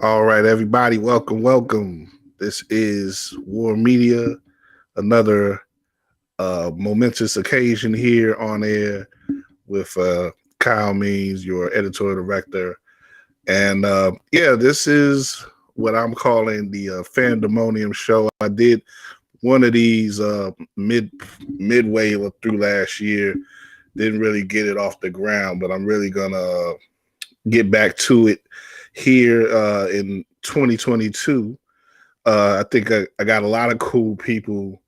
All right, everybody, welcome. This is WARR Media, another momentous occasion here on air with Kyle Means, your editorial director. And this is what I'm calling the Fandemonium show. I did one of these midway through last year. Didn't really get it off the ground, but I'm really gonna get back to it here in 2022. I think I got a lot of cool people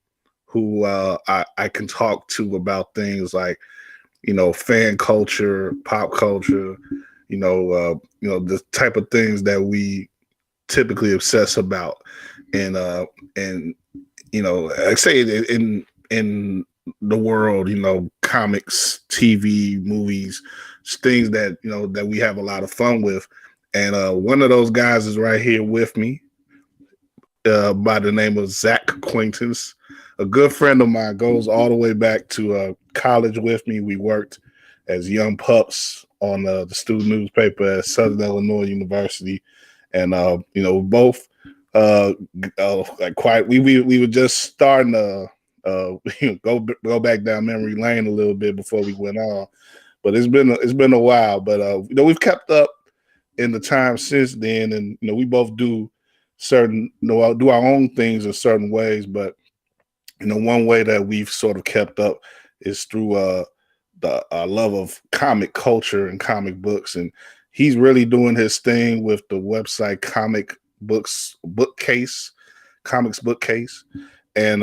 who I can talk to about things like fan culture, pop culture, the type of things that we typically obsess about, and I say in the world, comics, TV, movies, things that that we have a lot of fun with. And one of those guys is right here with me, by the name of Zack Quaintance, a good friend of mine, goes all the way back to college with me. We worked as young pups on the student newspaper at Southern Illinois University, and both like quite we were just starting to go back down memory lane a little bit before we went on. But it's been a while. But we've kept up in the time since then, and we both do certain do our own things in certain ways. But one way that we've sort of kept up is through the love of comic culture and comic books, and he's really doing his thing with the website comics bookcase, and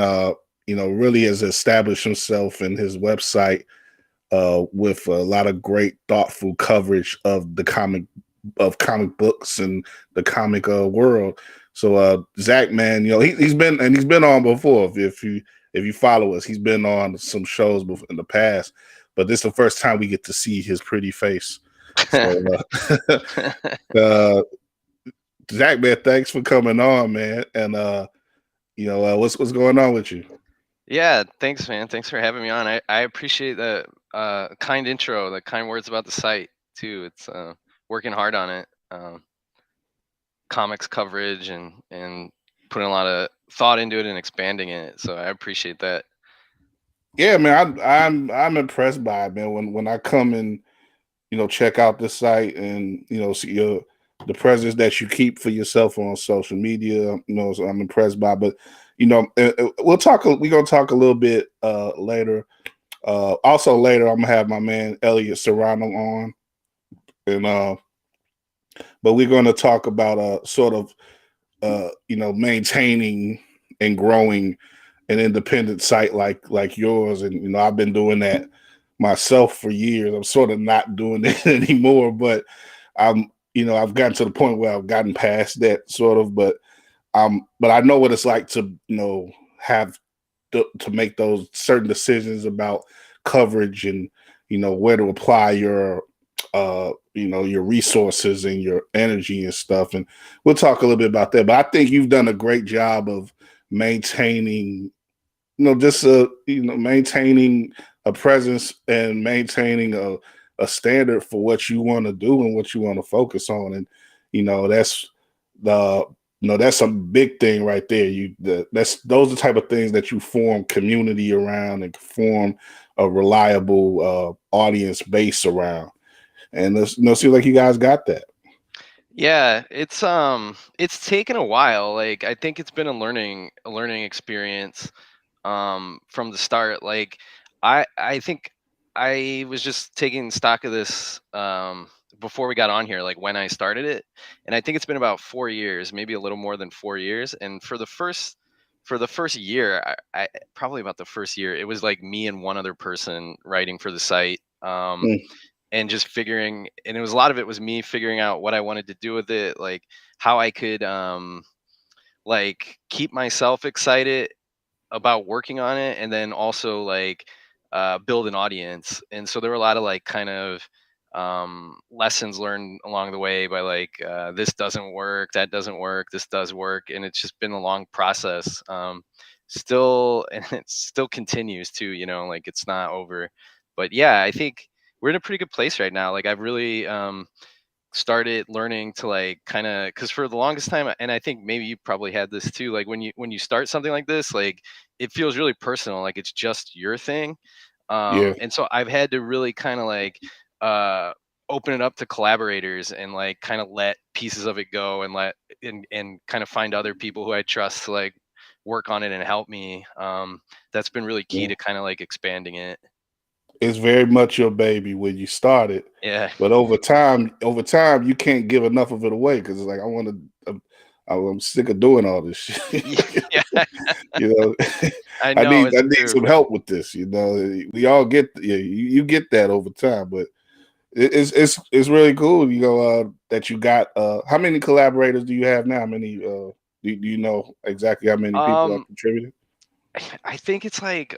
really has established himself in his website with a lot of great thoughtful coverage of the comic books and the comic world. So Zack, man, he's been on before. If you follow us, he's been on some shows in the past, but this is the first time we get to see his pretty face. So uh, Zack, man, thanks for coming on, man. And what's going on with you? Yeah, thanks, man. Thanks for having me on. I appreciate the kind intro, the kind words about the site too. It's working hard on it, comics coverage, and putting a lot of thought into it and expanding it. So I appreciate that. Yeah, man, I'm impressed by it, man. When I come and check out the site and see the presence that you keep for yourself on social media, so I'm impressed by. But we'll talk. We're gonna talk a little bit later. Also later, I'm gonna have my man Elliot Serrano on, and but we're gonna talk about sort of maintaining and growing an independent site like yours. And I've been doing that myself for years. I'm sort of not doing it anymore, but I've gotten to the point where I've gotten past that sort of. But I know what it's like to have to make those certain decisions about coverage and where to apply your resources and your energy and stuff. And we'll talk a little bit about that. But I think you've done a great job of maintaining just maintaining a presence and maintaining a standard for what you want to do and what you want to focus on. And that's the that's a big thing right there. Those are the type of things that you form community around and form a reliable audience base around. And seems like you guys got that. Yeah, it's taken a while. Like I think it's been a learning experience from the start. Like I think I was just taking stock of this before we got on here, like when I started it, and I think it's been about 4 years, maybe a little more than 4 years. And for the first year, I probably about the first year, it was like me and one other person writing for the site. Mm. And just figuring, and it was a lot of it was me figuring out what I wanted to do with it, like how I could like keep myself excited about working on it, and then also like build an audience. And so there were a lot of like kind of lessons learned along the way by like this doesn't work, that doesn't work, this does work. And it's just been a long process, still. And it still continues to, like it's not over. But yeah, I think we're in a pretty good place right now. Like I've really started learning to like kind of, because for the longest time, and I think maybe you probably had this too, like when you start something like this, like it feels really personal, like it's just your thing. Yeah. And so I've had to really kind of like uh open it up to collaborators and like kind of let pieces of it go and and kind of find other people who I trust to like work on it and help me. That's been really key Yeah. to kind of like expanding it. It's very much your baby when you started, Yeah. but over time, you can't give enough of it away because it's like I want to. I'm sick of doing all this shit. Yeah, You know, I know I it's need true. some help with this. You know, we all get you get that over time, but it's really cool. You know that you got. How many collaborators do you have now? How many? Do you know exactly how many people are Um, contributing? I think it's like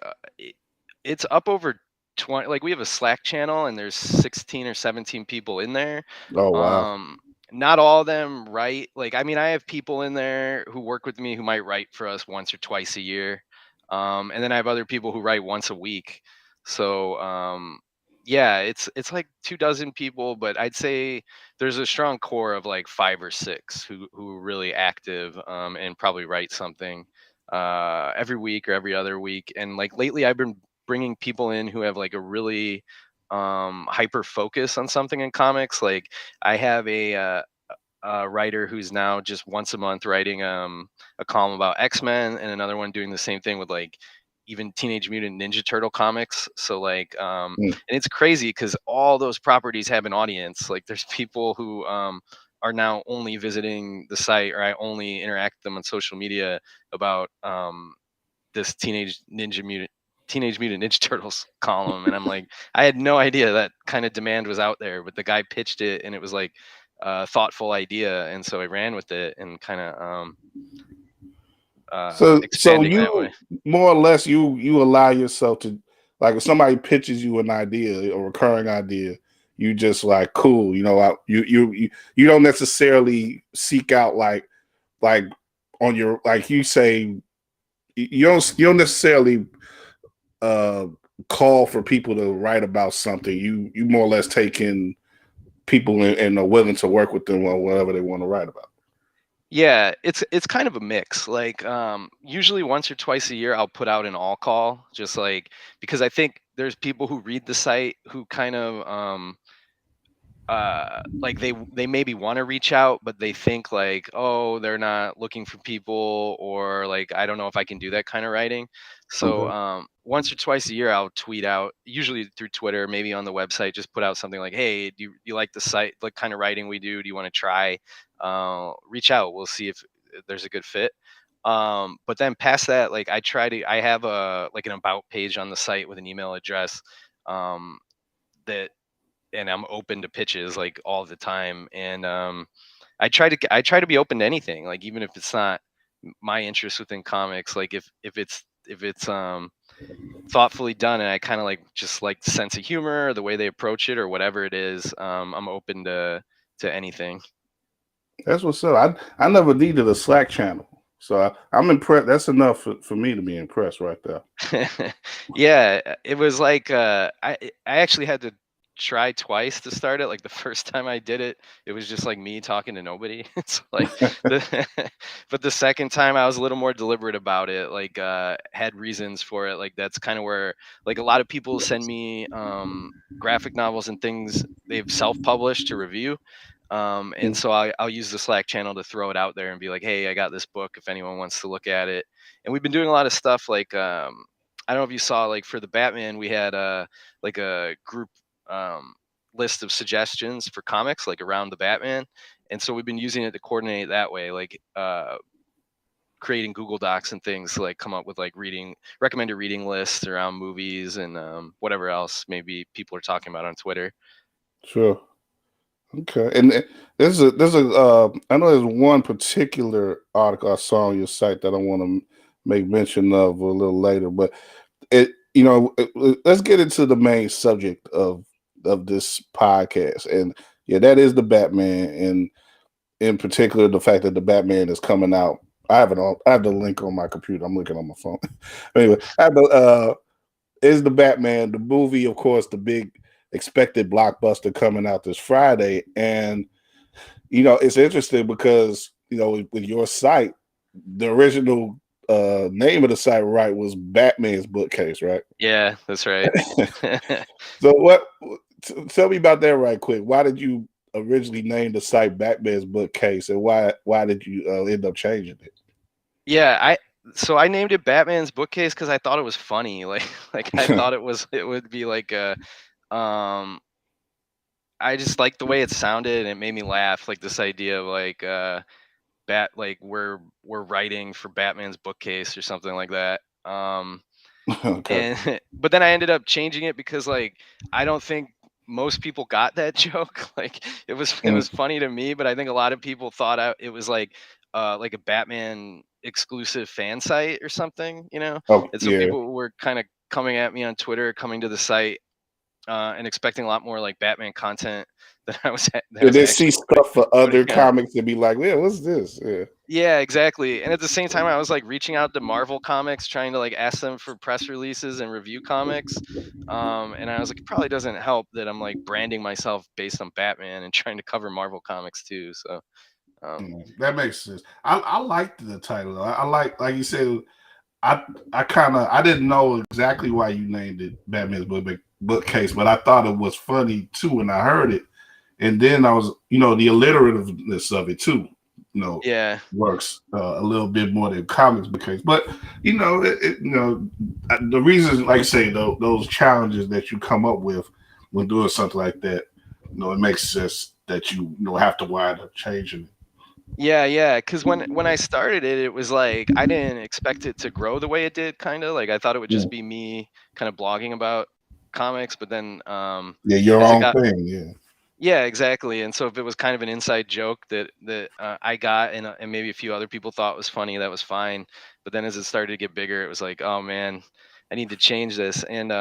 it's up over 20. Like we have a Slack channel and there's 16 or 17 people in there. Oh wow. Um, Not all of them write. Like I mean, I have people in there who work with me who might write for us once or twice a year. And then I have other people who write once a week. So yeah, it's like 2 dozen people, but I'd say there's a strong core of like 5 or 6 who are really active and probably write something every week or every other week. And like lately, I've been bringing people in who have like a really hyper focus on something in comics. Like I have a writer who's now just once a month writing a column about X-Men and another one doing the same thing with like even Teenage Mutant Ninja Turtle comics. So like Mm. and it's crazy because all those properties have an audience. Like there's people who are now only visiting the site, or I only interact with them on social media about this Teenage Mutant Ninja Turtles column. And I'm like, I had no idea that kind of demand was out there, but the guy pitched it and it was like a thoughtful idea, and so I ran with it and kind of So expanding that way. you more or less you allow yourself to, like, if somebody pitches you an idea, a recurring idea, you just like cool, you know, you don't necessarily seek out like on your, like you say, you don't necessarily uh call for people to write about something. You more or less take in people and are willing to work with them on whatever they want to write about. Yeah, it's kind of a mix. Like usually once or twice a year I'll put out an all call, just like because I think there's people who read the site who kind of like they maybe want to reach out but they think like, oh, they're not looking for people, or like I don't know if I can do that kind of writing. So Okay. once or twice a year I'll tweet out, usually through Twitter, maybe on the website, just put out something like, hey, do you like the site, like kind of writing we do you want to try, reach out, we'll see if there's a good fit. But then past that, like I have a like an about page on the site with an email address um that, and I'm open to pitches like all the time. And I try to be open to anything, like even if it's not my interest within comics. Like if it's thoughtfully done and I kind of like just like the sense of humor, or the way they approach it, or whatever it is, I'm open to anything. That's what's up. I never needed a Slack channel, so I'm impressed. That's enough for me to be impressed right there. Yeah, it was like I actually had to try twice to start it. Like the first time I did it, it was just like me talking to nobody. It's like the but the second time I was a little more deliberate about it, like had reasons for it. Like that's kind of where like a lot of people send me graphic novels and things they've self-published to review. And Mm. so I'll use the Slack channel to throw it out there and be like, hey, I got this book if anyone wants to look at it. And we've been doing a lot of stuff like I don't know if you saw, like for the Batman, we had like a group list of suggestions for comics like around the Batman, and so we've been using it to coordinate that way, like creating Google Docs and things to like come up with like recommended reading lists around movies and whatever else maybe people are talking about on Twitter. Sure. Okay. And there's a I know there's one particular article I saw on your site that I want to make mention of a little later, but let's get into the main subject of this podcast. And yeah, that is the Batman, and in particular the fact that the Batman is coming out. I have the link on my computer. I'm looking on my phone. Anyway, I have the is the Batman, the movie, of course, the big expected blockbuster coming out this Friday. And it's interesting because with your site, the original name of the site, right, was Batman's Bookcase, right? Yeah, that's right. So tell me about that right quick. Why did you originally name the site Batman's Bookcase, and why did you end up changing it? Yeah, I named it Batman's Bookcase because I thought it was funny. Like I thought it would be like a um I just liked the way it sounded and it made me laugh. Like this idea of like like we're writing for Batman's bookcase or something like that. Okay. And but then I ended up changing it because like I don't think most people got that joke. Like it Mm. was funny to me, but I think a lot of people thought it was like a Batman exclusive fan site or something, you know? Oh And so yeah. people were kind of coming at me on Twitter, coming to the site and expecting a lot more like Batman content that I Did was they see actually stuff for other putting out. comics and be like, "Yeah, what's this?" Yeah. Yeah, exactly. And at the same time, I was like reaching out to Marvel Comics, trying to like ask them for press releases and review comics. And I was like, it probably doesn't help that I'm like branding myself based on Batman and trying to cover Marvel Comics too. So, um, That makes sense. I liked the title. Though. I like you said. I didn't know exactly why you named it Batman's bookcase, but I thought it was funny too when I heard it. And then I was, the alliterativeness of it too, yeah, works a little bit more than comics bookcase. But the reasons, like I say, those challenges that you come up with when doing something like that, it makes sense that you have to wind up changing it. yeah. Because when I started it, it was like I didn't expect it to grow the way it did. Kind of like I thought it would just Yeah, be me kind of blogging about comics, but then yeah, your as it own got thing. Yeah. Yeah, exactly. And so if it was kind of an inside joke that I got and maybe a few other people thought was funny, that was fine. But then as it started to get bigger, it was like, oh man, I need to change this. And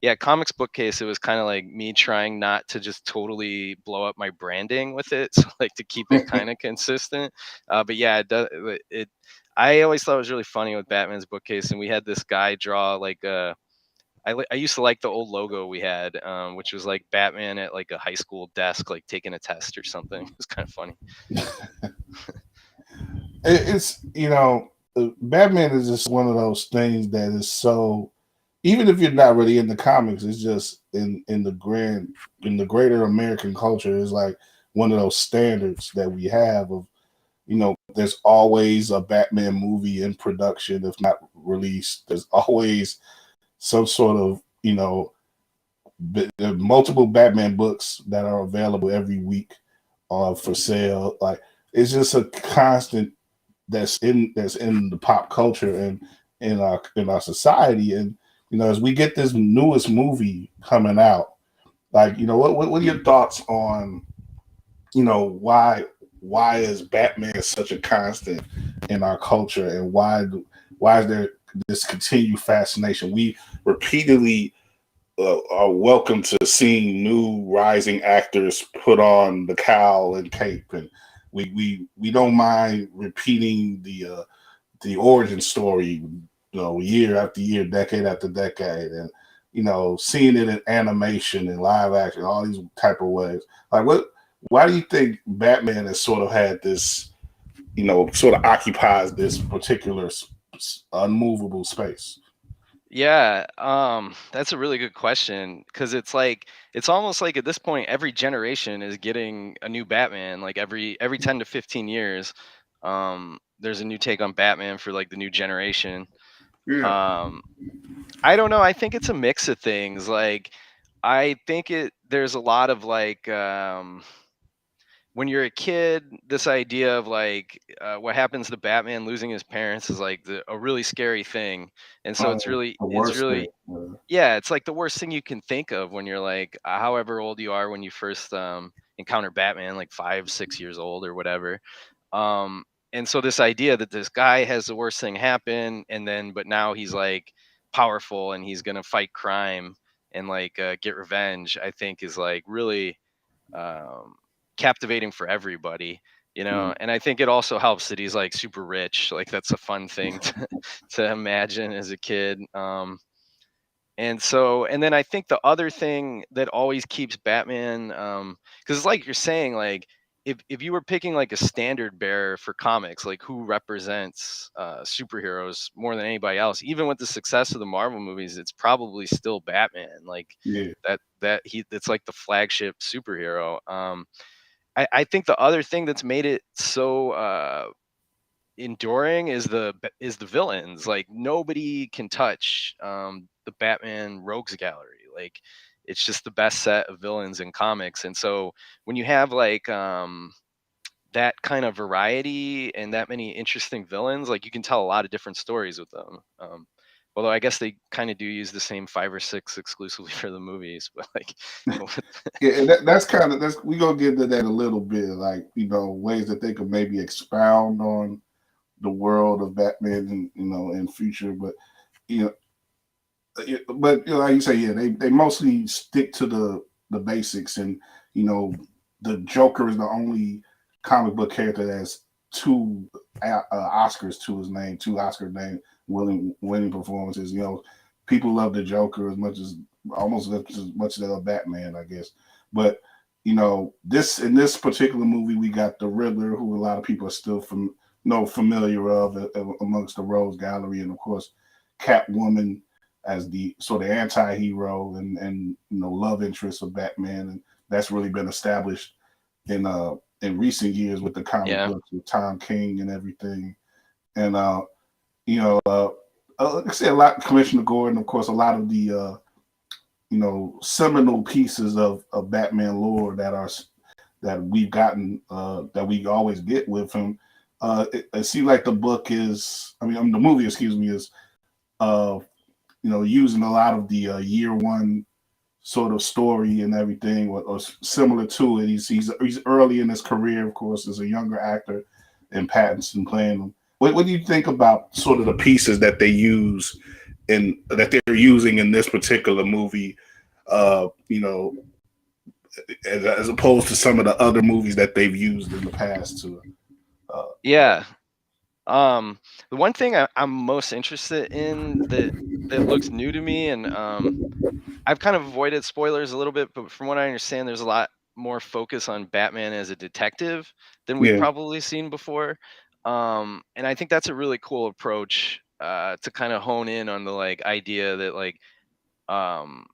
yeah, comics bookcase. It was kind of like me trying not to just totally blow up my branding with it, so like to keep it kind of consistent. But yeah, it does. I always thought it was really funny with Batman's bookcase, and we had this guy draw like a I used to like the old logo we had, which was like Batman at like a high school desk, like taking a test or something. It was kind of funny. It's Batman is just one of those things that is so, even if you're not really into comics, it's just in the greater American culture, is like one of those standards that we have of, there's always a Batman movie in production, if not released. There's always some sort of, multiple Batman books that are available every week for sale. Like, it's just a constant that's in the pop culture and in our society. And as we get this newest movie coming out, like, what are your thoughts on, why is Batman such a constant in our culture, and why is there this continued fascination? We repeatedly are welcome to seeing new rising actors put on the cowl and cape, and we don't mind repeating the origin story, year after year, decade after decade, and seeing it in animation and live action, all these type of ways. Like, why do you think Batman has sort of had this, sort of occupies this particular unmovable space? Yeah, that's a really good question because it's almost like at this point every generation is getting a new Batman. Like every 10 to 15 years, there's a new take on Batman for like the new generation. Yeah. Um, I don't know. I think it's a mix of things. Like I think there's a lot of like when you're a kid, this idea of like what happens to Batman losing his parents is like a really scary thing, and so The it's worst thing. really yeah, it's like the worst thing you can think of when you're like however old you are when you first encounter Batman, like 5, 6 years old or whatever. Um, and so this idea that this guy has the worst thing happen, and then but now he's like powerful and he's gonna fight crime and like get revenge, I think is like really um, captivating for everybody, you Mm. know. And I think it also helps that he's like super rich. Like that's a fun thing to imagine as a kid. And then I think the other thing that always keeps Batman, because it's like you're saying, like if you were picking like a standard bearer for comics, like who represents superheroes more than anybody else, even with the success of the Marvel movies, it's probably still Batman. Like Yeah. it's like the flagship superhero. I think the other thing that's made it so enduring is the villains. Like nobody can touch the Batman Rogues Gallery. Like it's just the best set of villains in comics. And so when you have like that kind of variety and that many interesting villains, like you can tell a lot of different stories with them. Although I guess they kind of do use the same 5 or 6 exclusively for the movies, but like Yeah, and that's kind of that's we gonna get into that a little bit, like ways that they could maybe expound on the world of Batman, and in future. But you know, like you say, yeah, they mostly stick to the basics, and the Joker is the only comic book character that has two Oscars to his name, two Oscar name winning performances. People love the Joker as much as almost as much as they love Batman, I guess. But this in this particular movie, we got the Riddler, who a lot of people are still familiar of amongst the Rogues Gallery, and of course Catwoman as the sort of anti-hero and love interest of Batman, and that's really been established in recent years with the comic yeah. books with Tom King and everything. And like I said, a lot Commissioner Gordon, of course, a lot of the seminal pieces of Batman lore that we've gotten that we always get with him. It seems like the book is, the movie, excuse me, is using a lot of the year one sort of story and everything, or similar to it. He's early in his career, of course, as a younger actor, and Pattinson playing him. What do you think about sort of the pieces that they use in that they're using in this particular movie? As opposed to some of the other movies that they've used in the past to. Yeah. The one thing I'm most interested in that looks new to me, and I've kind of avoided spoilers a little bit, but from what I understand, there's a lot more focus on Batman as a detective than we've Yeah. probably seen before. And I think that's a really cool approach to kind of hone in on the like idea that like um,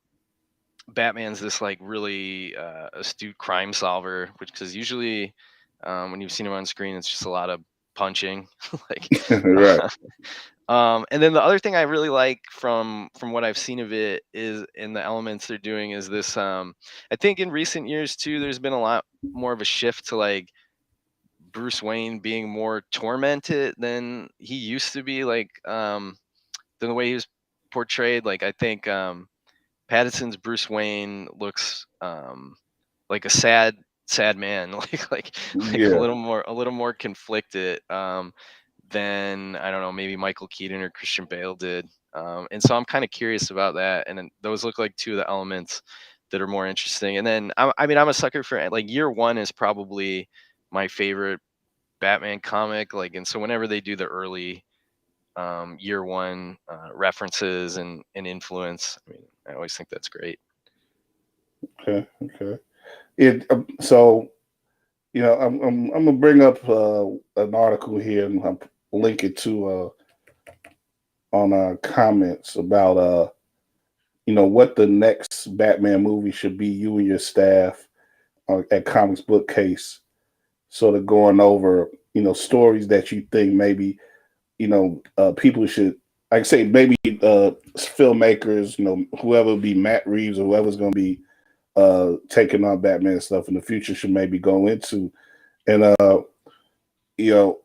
Batman's this like really astute crime solver, which because usually when you've seen him on screen, it's just a lot of punching, like. Right. And then the other thing I really like from what I've seen of it is in the elements they're doing is this. I think in recent years too, there's been a lot more of a shift to like Bruce Wayne being more tormented than he used to be, like than the way he was portrayed. Like I think Pattinson's Bruce Wayne looks like a sad man, like Yeah. a little more conflicted. Than I don't know, maybe Michael Keaton or Christian Bale did. And so I'm kind of curious about that. And then those look like two of the elements that are more interesting. And then I'm a sucker for like year one is probably my favorite Batman comic. Like, and so whenever they do the early year one references and influence, I always think that's great. Okay. Okay. So I'm gonna bring up an article here, and I'll link it to on our comments about what the next Batman movie should be. You and your staff at Comics Bookcase, sort of going over stories that you think maybe people should, like I say, maybe filmmakers, whoever be Matt Reeves or whoever's going to be taking on Batman stuff in the future should maybe go into. And you know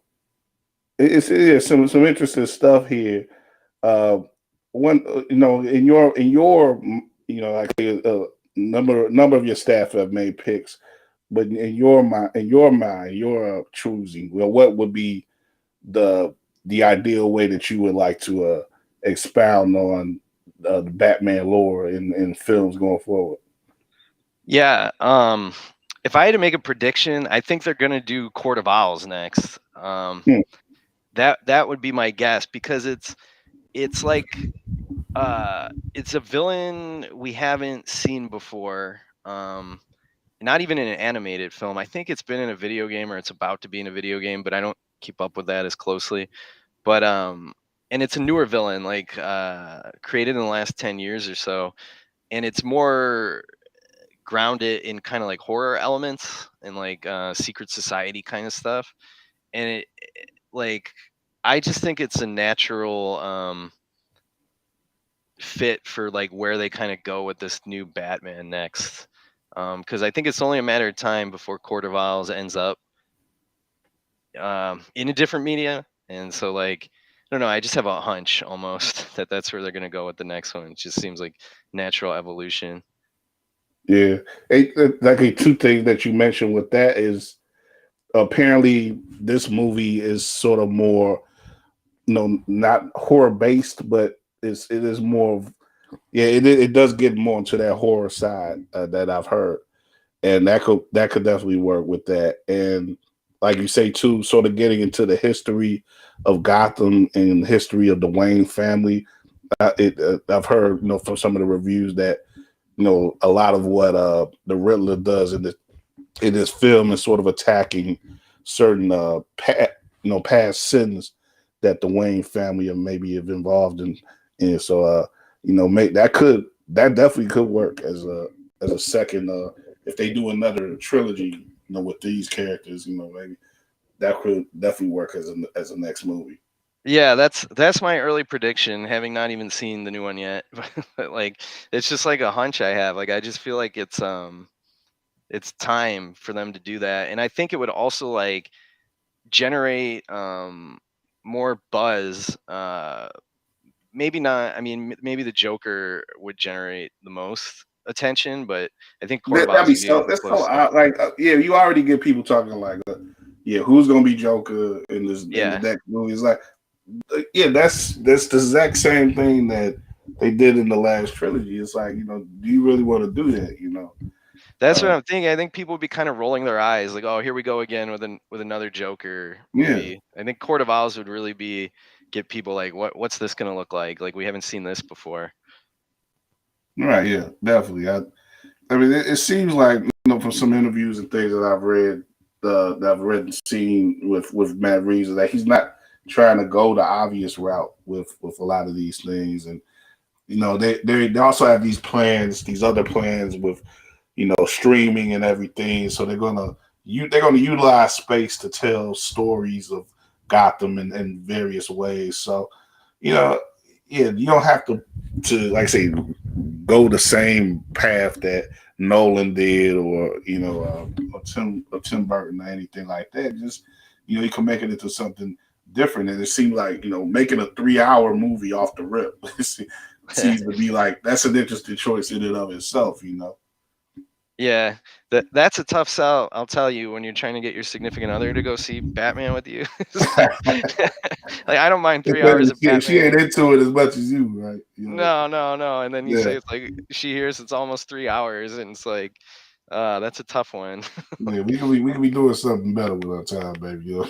it's some interesting stuff here. One, in your like number of your staff have made picks, but in your mind, you're choosing. Well, what would be the ideal way that you would like to expound on the Batman lore in films going forward? Yeah. If I had to make a prediction, I think they're gonna do Court of Owls next. Hmm. That would be my guess because it's like it's a villain we haven't seen before. not even in an animated film. I think it's been in a video game or it's about to be in a video game, but I don't keep up with that as closely. But and it's a newer villain, like created in the last 10 years or so, and it's more grounded in kind of like horror elements and like secret society kind of stuff. And like I just think it's a natural fit for like where they kind of go with this new Batman next. Because I think it's only a matter of time before Court of Owls ends up in a different media, and so like I don't know. I just have a hunch almost that that's where they're gonna go with the next one. It just seems like natural evolution. Yeah, like two things that you mentioned with that is apparently this movie is sort of more, not horror based, but it is more of, yeah, it does get more into that horror side that I've heard, and that could definitely work with that. And like you say too, sort of getting into the history of Gotham and history of the Wayne family. I've heard, from some of the reviews that, a lot of what the Riddler does in this film is sort of attacking certain past sins that the Wayne family have involved in. And so that definitely could work as a second, if they do another trilogy, with these characters, maybe that could definitely work as a next movie. Yeah, that's my early prediction, having not even seen the new one yet. But like it's just like a hunch I have. Like I just feel like it's time for them to do that. And I think it would also like generate more buzz. Maybe not. I mean, maybe the Joker would generate the most attention, but I think Court of That'd Owls be would be so. That's so close odd. second. Like, yeah, you already get people talking like, yeah, who's gonna be Joker in the Yeah, next movie? It's like, yeah, that's the exact same thing that they did in the last trilogy. It's like, do you really want to do that? that's what Uh, I'm thinking. I think people would be kind of rolling their eyes, like, "Oh, here we go again with another Joker yeah, movie." I think Court of Owls would really be get people like, "What's this gonna look like? Like, we haven't seen this before." right, yeah, definitely. I mean, it seems like, from some interviews and things that I've read and seen with Matt Reeves, that he's not trying to go the obvious route with a lot of these things. And they also have these other plans with, streaming and everything. So they're gonna utilize space to tell stories of Gotham in various ways. So, you know, yeah, you don't have to like I say, go the same path that Nolan did, or Tim Burton or anything like that. Just, you can make it into something different. And it seemed like, making a 3 hour movie off the rip seems to be like, that's an interesting choice in and of itself. Yeah, that's a tough sell. I'll tell you when you're trying to get your significant other to go see Batman with you. It's like, like I don't mind 3 hours of She ain't Batman. into it as much as you, right? No, no, no. And then you Yeah, say it's like she hears it's almost 3 hours, and it's like, that's a tough one. yeah. We can be doing something better with our time, baby. Yeah,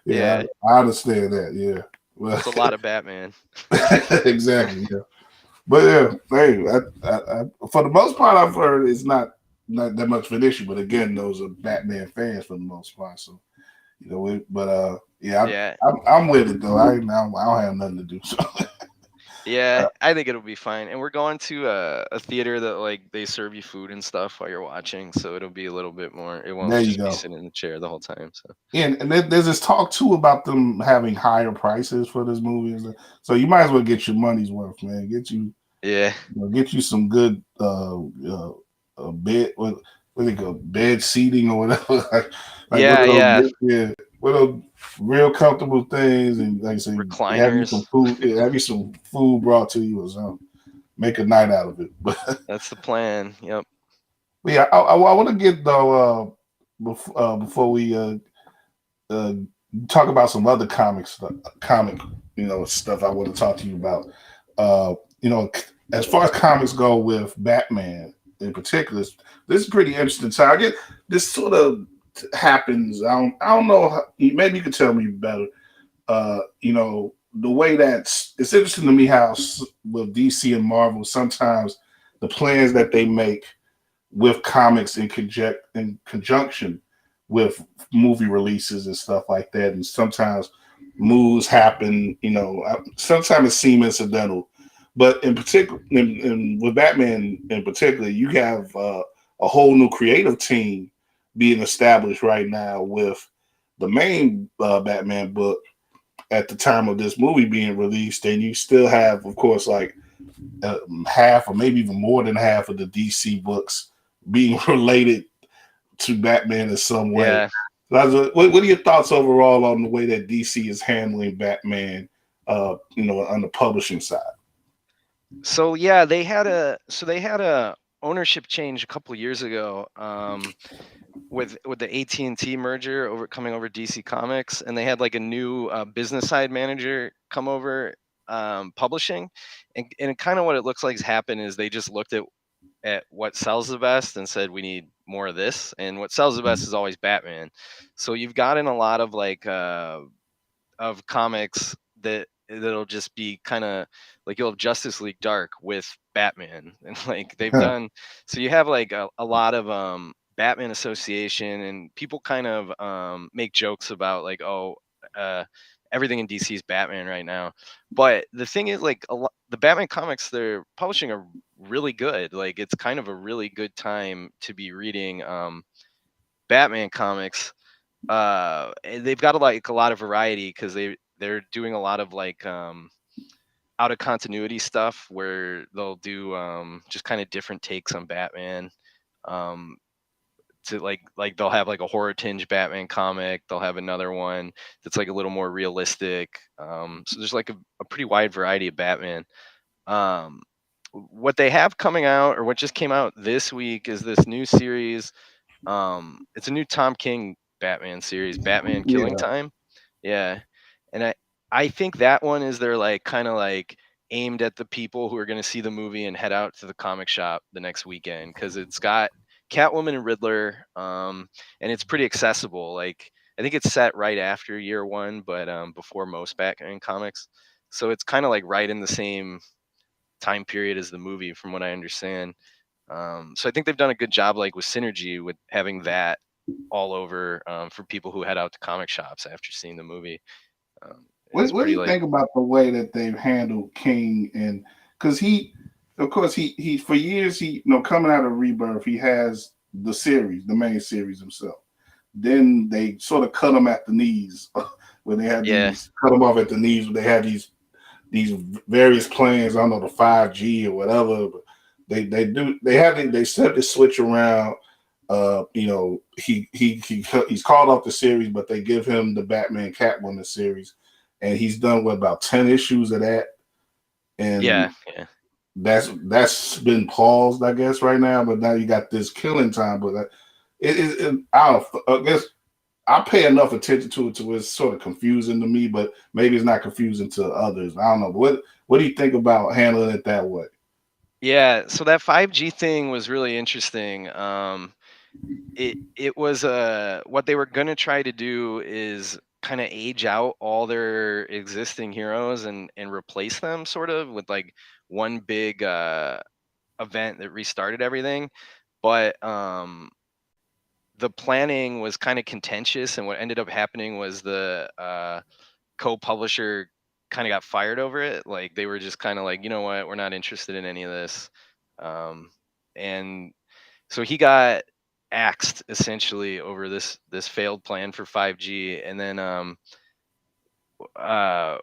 Yeah, I understand that. Yeah, well, it's a lot of Batman. exactly. Yeah, but yeah, hey, for the most part, I've heard it's not that much of an issue. But again, those are Batman fans for the most part. So, yeah, Yeah, I'm with it though. I don't have nothing to do. So, yeah. I think it'll be fine. And we're going to a theater that like they serve you food and stuff while you're watching, so it'll be a little bit more. It won't there you just be go. sitting in the chair the whole time. So And there's this talk too about them having higher prices for this movie. So you might as well get your money's worth, man. yeah, Get you some good bed, what they call bed seating or whatever. like one yeah, of yeah. those, yeah, one of those real comfortable things. And like I say, have you some Recliners. food, yeah, have you some food brought to you or something. Make a night out of it. That's the plan. Yep. But yeah, I want to get though, before we uh, talk about some other comic, stuff I want to talk to you about. Uh, as far as comics go with Batman in particular, this is pretty interesting. So I get this sort of happens. I don't know. Maybe you could tell me better. The way it's interesting to me how with DC and Marvel sometimes the plans that they make with comics in conjunction with movie releases and stuff like that. And sometimes moves happen, sometimes it seems incidental. But in particular, with Batman in particular, you have a whole new creative team being established right now with the main Batman book at the time of this movie being released. And you still have, of course, like half or maybe even more than half of the DC books being related to Batman in some way. Yeah. What are your thoughts overall on the way that DC is handling Batman, on the publishing side? So yeah, they had a ownership change a couple of years ago, with the AT&T merger over coming over DC Comics, and they had like a new business side manager come over, publishing, and kind of what it looks like has happened is they just looked at what sells the best and said we need more of this, and what sells the best is always Batman. So you've gotten a lot of like of comics that'll just be kind of like you'll have Justice League Dark with Batman, and like they've done. So you have like a lot of Batman association, and people kind of make jokes about like, oh, uh everything in DC is Batman right now. But the thing is, like, the Batman comics they're publishing are really good. Like, it's kind of a really good time to be reading Batman comics. And they've got a lot of variety because they're doing a lot of like out of continuity stuff where they'll do just kind of different takes on Batman. Um, to like they'll have like a horror tinge Batman comic. They'll have another one that's like a little more realistic. So there's like a pretty wide variety of Batman. Um, what they have coming out, or what just came out this week, is this new series. It's a new Tom King Batman series, Batman Killing Yeah. Time. Yeah, and I think that one is they're like kind of like aimed at the people who are going to see the movie and head out to the comic shop the next weekend, because it's got Catwoman and Riddler, and it's pretty accessible. Like, I think it's set right after year one, but before most Batman comics, so it's kind of like right in the same time period as the movie, from what I understand. So I think they've done a good job, like with synergy, with having that all over, for people who head out to comic shops after seeing the movie. It's What do pretty you like, think about the way that they've handled King? And because of course, he for years, coming out of Rebirth, he has the series, the main series himself. Then they sort of cut him at the knees when they had yeah, these cut him off at the knees when they had these various plans. I don't know, the 5G or whatever. But they set the switch around. He's called off the series, but they give him the Batman Catwoman series, and he's done with about 10 issues of that, yeah, and yeah. that's been paused, I guess, right now. But now you got this Killing Time, but I don't. I guess I pay enough attention to it to where it's sort of confusing to me, but maybe it's not confusing to others. I don't know. What do you think about handling it that way? Yeah, so that 5G thing was really interesting. It was what they were gonna try to do is kind of age out all their existing heroes and replace them sort of with like one big event that restarted everything. But the planning was kind of contentious, and what ended up happening was the co-publisher kind of got fired over it. Like, they were just kind of like, you know what, we're not interested in any of this. Um, and so he got axed essentially over this failed plan for 5G, and then uh,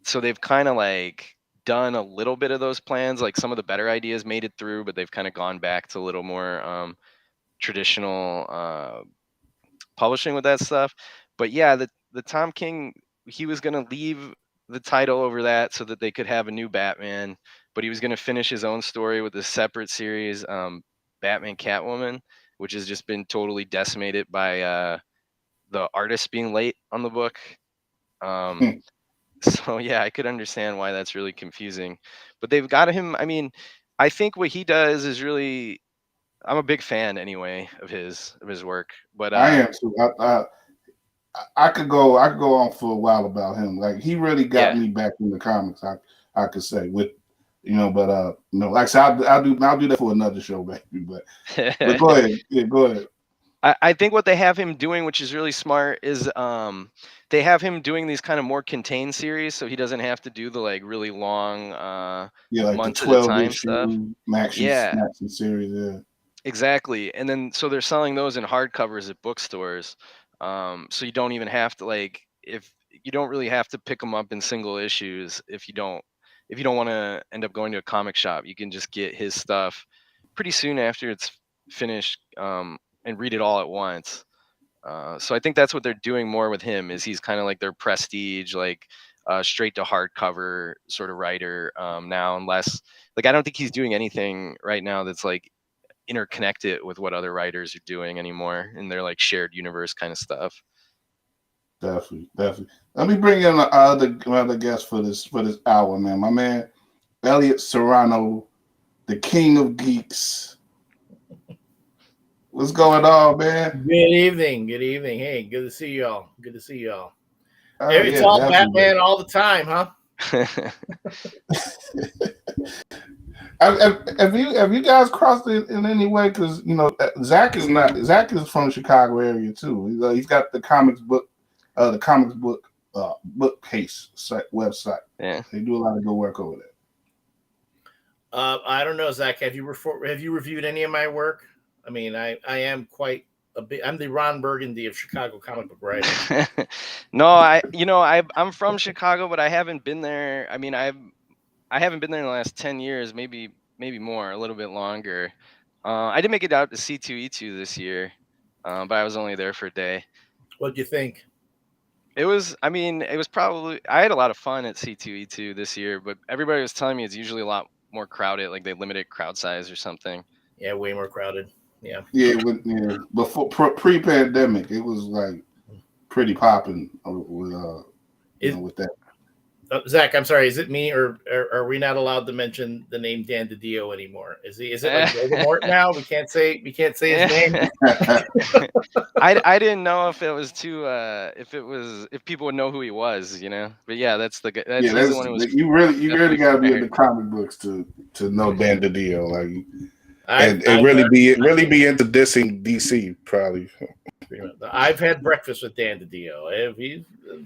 so they've kind of like done a little bit of those plans. Like, some of the better ideas made it through, but they've kind of gone back to a little more traditional publishing with that stuff. But yeah, the Tom King, he was gonna leave the title over that so that they could have a new Batman, but he was gonna finish his own story with a separate series, Batman Catwoman, which has just been totally decimated by the artist being late on the book. Um, Hmm. so yeah, I could understand why that's really confusing. But they've got him. I mean, I think what he does is really. I'm a big fan anyway of his work. But I am too. I could go on for a while about him. Like he really got yeah, me back in the comics. I could say with But like I said, I'll do that for another show, baby. But go ahead, yeah, go ahead. I think what they have him doing, which is really smart, is they have him doing these kind of more contained series, so he doesn't have to do the like really long Yeah, like the months at a 12 time stuff. issue maxi Yeah, maxi series. Yeah, exactly. And then so they're selling those in hardcovers at bookstores. So you don't even have to like if you don't really have to pick them up in single issues if you don't want to end up going to a comic shop. You can just get his stuff pretty soon after it's finished and read it all at once. So I think that's what they're doing more with him is he's kind of like their prestige, like straight to hardcover sort of writer now, unless like I don't think he's doing anything right now that's like interconnected with what other writers are doing anymore in their like shared universe kind of stuff. definitely, definitely. Let me bring in another guest for this hour, man. My man Elliot Serrano, the King of Geeks. What's going on, man? Good evening. Good evening. Hey, good to see y'all. Good to see y'all. It's Yeah, all definitely. Batman all the time, huh? Have you guys crossed it in any way? Because Zach is from the Chicago area too. He's got the comics book bookcase website. Yeah. They do a lot of good work over there. I don't know, Zach. Have you reviewed any of my work? I mean, I am quite a bit. I'm the Ron Burgundy of Chicago comic book writing. No, I'm from Chicago, but I haven't been there. I mean, I haven't been there in the last 10 years, maybe more, a little bit longer. I did make it out to C2E2 this year, but I was only there for a day. What do you think? It was probably I had a lot of fun at C2E2 this year, but everybody was telling me it's usually a lot more crowded, like they limited crowd size or something. Yeah, way more crowded. Yeah. Before pre-pandemic, it was like pretty popping with that. Zach, I'm sorry. Is it me, or are we not allowed to mention the name Dan DiDio anymore? Is it like Voldemort now? We can't say his name. I didn't know if it was if people would know who he was, But yeah, that's the he's the one who was. You really got to be in the comic books to know Dan DiDio, like, and really be into dissing DC probably. I've had breakfast with Dan DiDio. He's a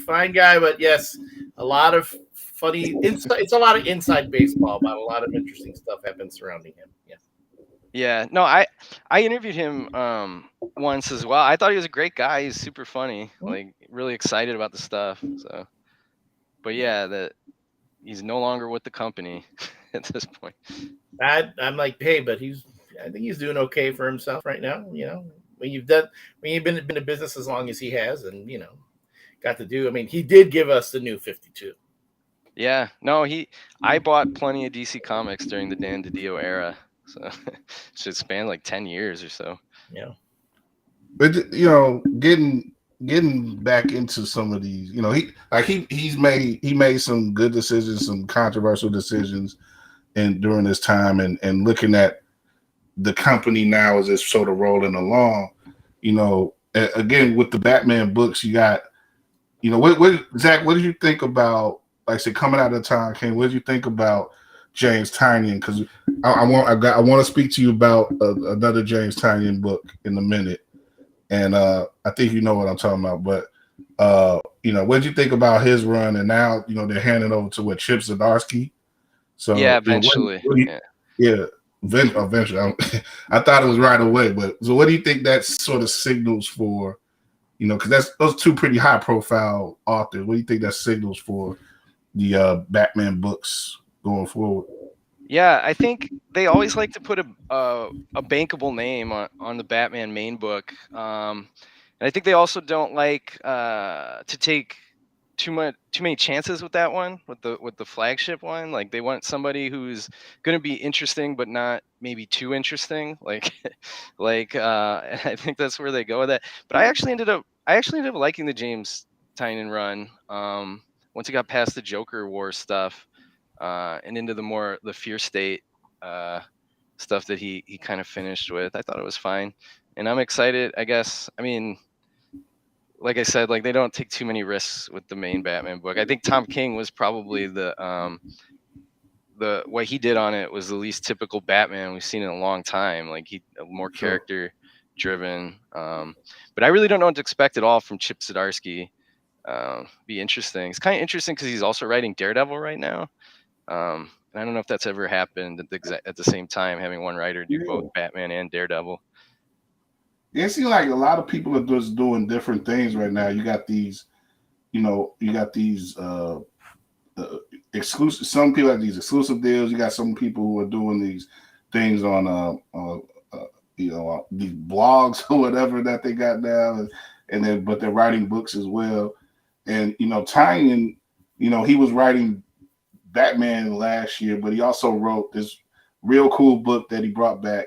fine guy, but yes, a lot of funny inside. It's a lot of inside baseball, but a lot of interesting stuff happens surrounding him. Yeah. Yeah. No, I interviewed him once as well. I thought he was a great guy. He's super funny, like really excited about the stuff. So, but yeah, that he's no longer with the company at this point. I'm like, hey, but I think he's doing okay for himself right now. When you've been in business as long as he has, and got to do. I mean, he did give us the New 52. Yeah, no, I bought plenty of DC comics during the Dan DiDio era, so it should span like 10 years or so. Yeah, but getting back into some of these, he's made some good decisions, some controversial decisions, and during this time, and looking at the company now as it's sort of rolling along, again with the Batman books, you got, what Zach, what did you think about, like I said, coming out of the time, King? What did you think about James Tynion? Because I want to speak to you about another James Tynion book in a minute, and I think you know what I'm talking about. But what did you think about his run? And now they're handing over to Chip Zdarsky. So yeah, eventually, eventually. I thought it was right away, but so what do you think that sort of signals for? Because those two pretty high profile authors. What do you think that signals for the Batman books going forward? Yeah, I think they always like to put a bankable name on the Batman main book, and I think they also don't like to take too many chances with that one, with the flagship one. Like they want somebody who's going to be interesting but not maybe too interesting. Like I think that's where they go with that. But I actually ended up liking the James Tynion run once he got past the Joker War stuff and into the Fear State stuff that he kind of finished with. I thought it was fine, and I'm excited. I guess, I mean, like I said, like they don't take too many risks with the main Batman book. I think Tom King was probably the what he did on it was the least typical Batman we've seen in a long time. Like more character driven. But I really don't know what to expect at all from Chip Zdarsky. Be interesting. It's kind of interesting because he's also writing Daredevil right now. And I don't know if that's ever happened at the same time, having one writer do both Batman and Daredevil. It seems like a lot of people are just doing different things right now. You got these, exclusive. Some people have these exclusive deals. You got some people who are doing these things on these blogs or whatever that they got now, but they're writing books as well. And Tynion, he was writing Batman last year, but he also wrote this real cool book that he brought back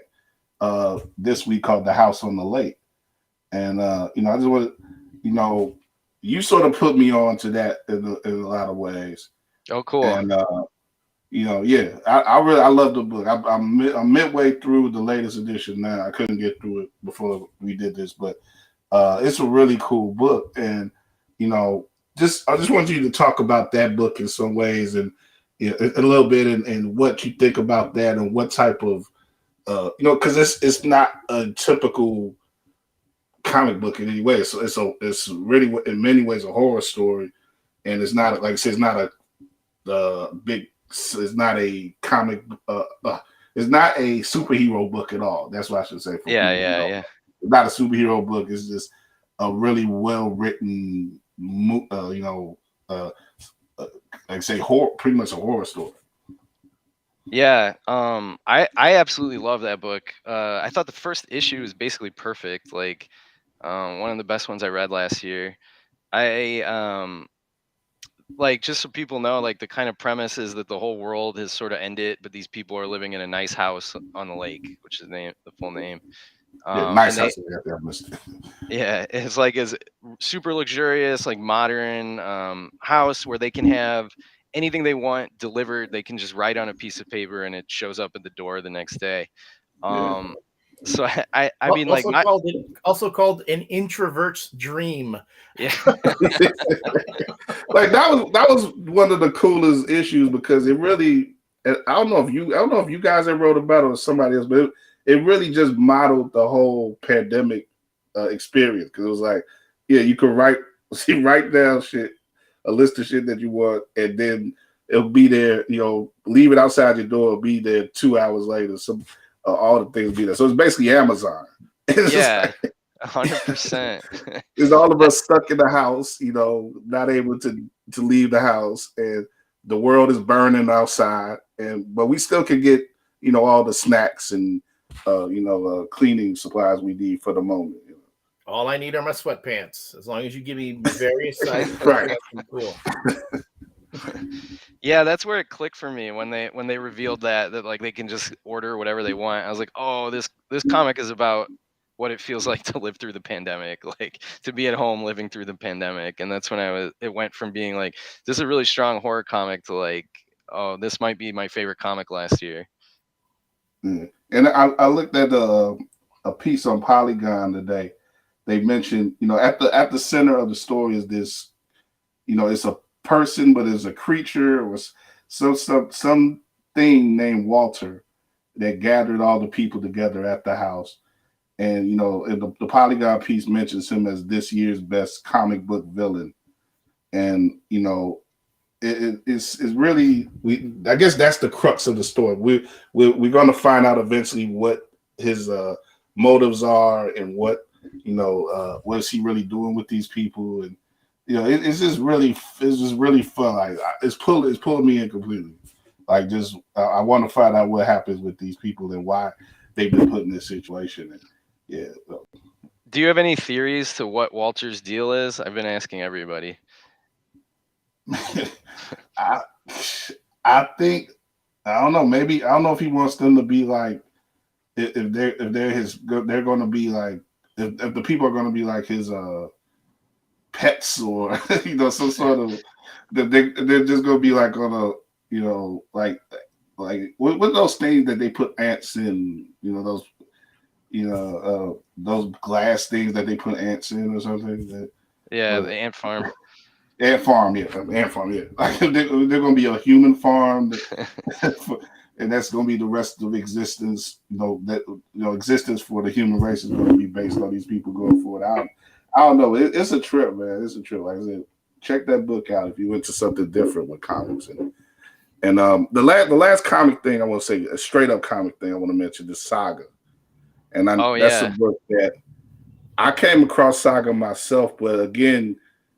this week called The House on the Lake. And I just want to, you sort of put me on to that in a lot of ways. Oh, cool. And I love the book. I'm midway through the latest edition now. I couldn't get through it before we did this, but it's a really cool book. And I just want you to talk about that book in some ways, and a little bit, and what you think about that, and what type of because it's not a typical comic book in any way. So it's really in many ways a horror story, and it's not, like I said, it's not it's not a comic, it's not a superhero book at all. That's what I should say. Yeah. It's not a superhero book. It's just a really well written, like I say, pretty much a horror story. Yeah, I absolutely love that book. I thought the first issue was basically perfect. Like, one of the best ones I read last year. Like, just so people know, like, the kind of premise is that the whole world has sort of ended, but these people are living in a nice house on the lake, which is the full name. Nice house. Yeah, it's like a super luxurious, like modern house where they can have anything they want delivered. They can just write on a piece of paper and it shows up at the door the next day. So I mean, like, also called an introvert's dream. Yeah. Like that was one of the coolest issues, because it really, I don't know if you guys ever wrote about it or somebody else, but it really just modeled the whole pandemic experience, because it was like, you could write down a list of shit that you want, and then it'll be there, leave it outside your door, it'll be there 2 hours later. All the things be there. So it's basically Amazon. Yeah, 100%. It's all of us stuck in the house, not able to leave the house, and the world is burning outside, but we still can get, all the snacks and cleaning supplies we need for the moment. All I need are my sweatpants. As long as you give me various sizes, right? Cool. Yeah, that's where it clicked for me when they revealed that like they can just order whatever they want. I was like, oh, this comic is about what it feels like to live through the pandemic, like to be at home living through the pandemic. And that's when it went from being like, this is a really strong horror comic to like, oh, this might be my favorite comic last year. And I looked at a piece on Polygon today. They mentioned, at the center of the story is this, it's a person, but it's a creature or some thing named Walter that gathered all the people together at the house. And the Polygon piece mentions him as this year's best comic book villain. And it's really, I guess that's the crux of the story. We're going to find out eventually what his motives are, and what is he really doing with these people. And it's just really fun. Like, it's pulling me in completely. Like, just I want to find out what happens with these people and why they've been put in this situation. And do you have any theories to what Walter's deal is? I've been asking everybody. I think, I don't know. Maybe, I don't know if he wants them to be like, if they're going to be like, if the people are going to be like his pets, or some sort of, that they're just going to be like on a like what those things that they put ants in, those glass things that they put ants in or something. The ant farm. Ant farm, yeah. Ant farm, yeah. Like they're gonna be a human farm, and that's gonna be the rest of existence. Existence for the human race is gonna be based on these people going forward. I don't know. It's a trip, man. It's a trip. Like I said, check that book out if you into something different with comics. And the last comic thing I want to say, a straight up comic thing I want to mention is Saga, and that's a book that I came across Saga myself, but again,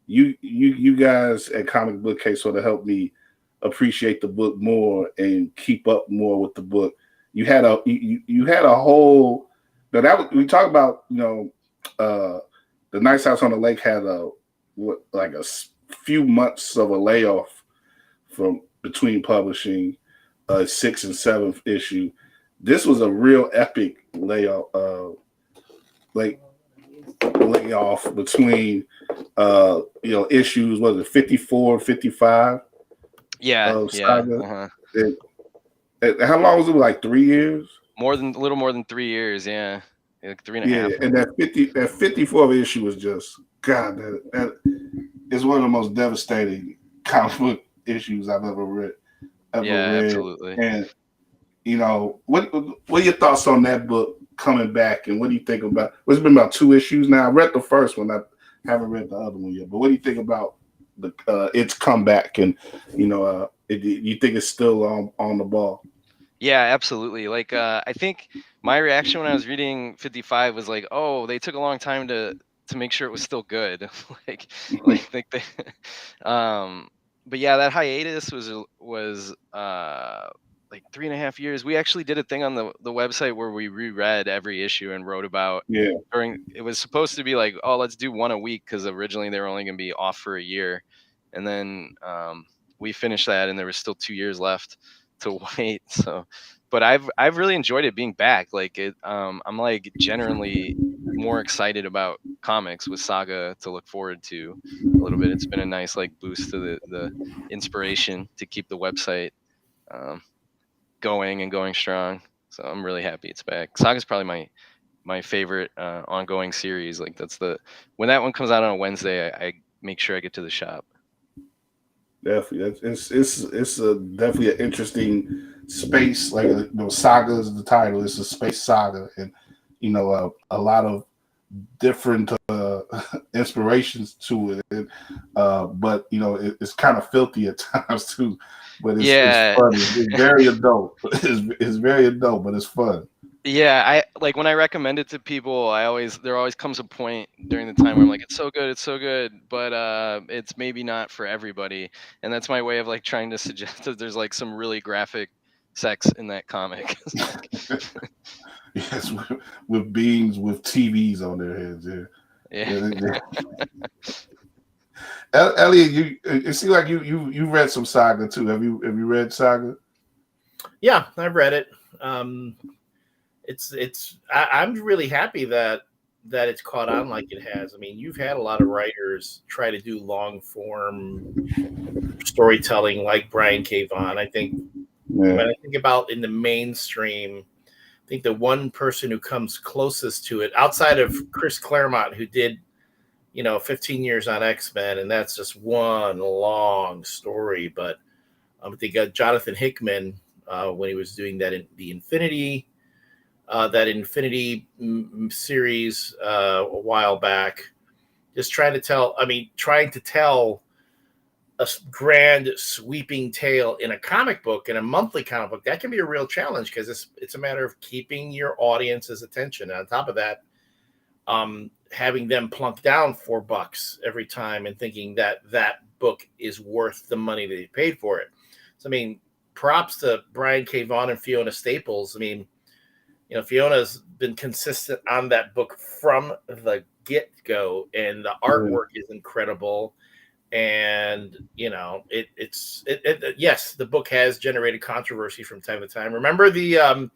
you guys at Comic Book Case sort of helped me appreciate the book more and keep up more with the book. You had a whole we talk about the Nice House on the Lake had a few months of a layoff from between publishing 6th and 7th issue. This was a real epic layoff between issues. Was it 54, 55? Yeah. Saga. And how long was it? Like 3 years? A little more than 3 years. Yeah, like 3.5. Yeah, and that 54th issue was just God. That is one of the most devastating comic book issues I've ever read. Absolutely. And what are your thoughts on that book coming back? And what do you think about? It's been about 2 issues now. I read the first one. I haven't read the other one yet. But what do you think about its comeback? And you think it's still on the ball? Yeah, absolutely. Like I think my reaction when I was reading 55 was like, oh, they took a long time to make sure it was still good. But yeah, that hiatus was like 3.5 years. We actually did a thing on the website where we reread every issue and wrote about it was supposed to be like, oh, let's do one a week, because originally they were only going to be off for a year. And then we finished that and there was still 2 years left to wait. So, but I've really enjoyed it being back. Like I'm like generally more excited about comics with Saga to look forward to a little bit. It's been a nice like boost to the inspiration to keep the website going strong. So I'm really happy it's back. Saga's probably my favorite ongoing series. Like when that one comes out on a Wednesday, I make sure I get to the shop. Definitely, it's definitely an interesting space. Like Saga is the title. It's a space saga, and a lot of different inspirations to it. But it's kind of filthy at times too. But it's funny. It's very adult. It's very adult, but it's fun. Yeah, I like when I recommend it to people, there always comes a point during the time where I'm like, it's so good, but it's maybe not for everybody. And that's my way of like trying to suggest that there's like some really graphic sex in that comic. Yes, with beings with TVs on their heads. Elliot, it seems like you read some Saga too. Have you read Saga? Yeah, I've read it. I'm really happy that it's caught on like it has. I mean, you've had a lot of writers try to do long form storytelling like Brian K. Vaughan. I think when I think about in the mainstream, I think the one person who comes closest to it outside of Chris Claremont, who did 15 years on X-Men, and that's just one long story. But I think Jonathan Hickman, when he was doing that in the Infinity series a while back, just trying to tell a grand sweeping tale in a comic book, in a monthly comic book, that can be a real challenge, because it's a matter of keeping your audience's attention. And on top of that, having them plunk down $4 every time and thinking that book is worth the money that they paid for it. So, I mean, props to Brian K. Vaughan and Fiona Staples. I mean, Fiona's been consistent on that book from the get-go, and the artwork is incredible. And yes, the book has generated controversy from time to time. Remember the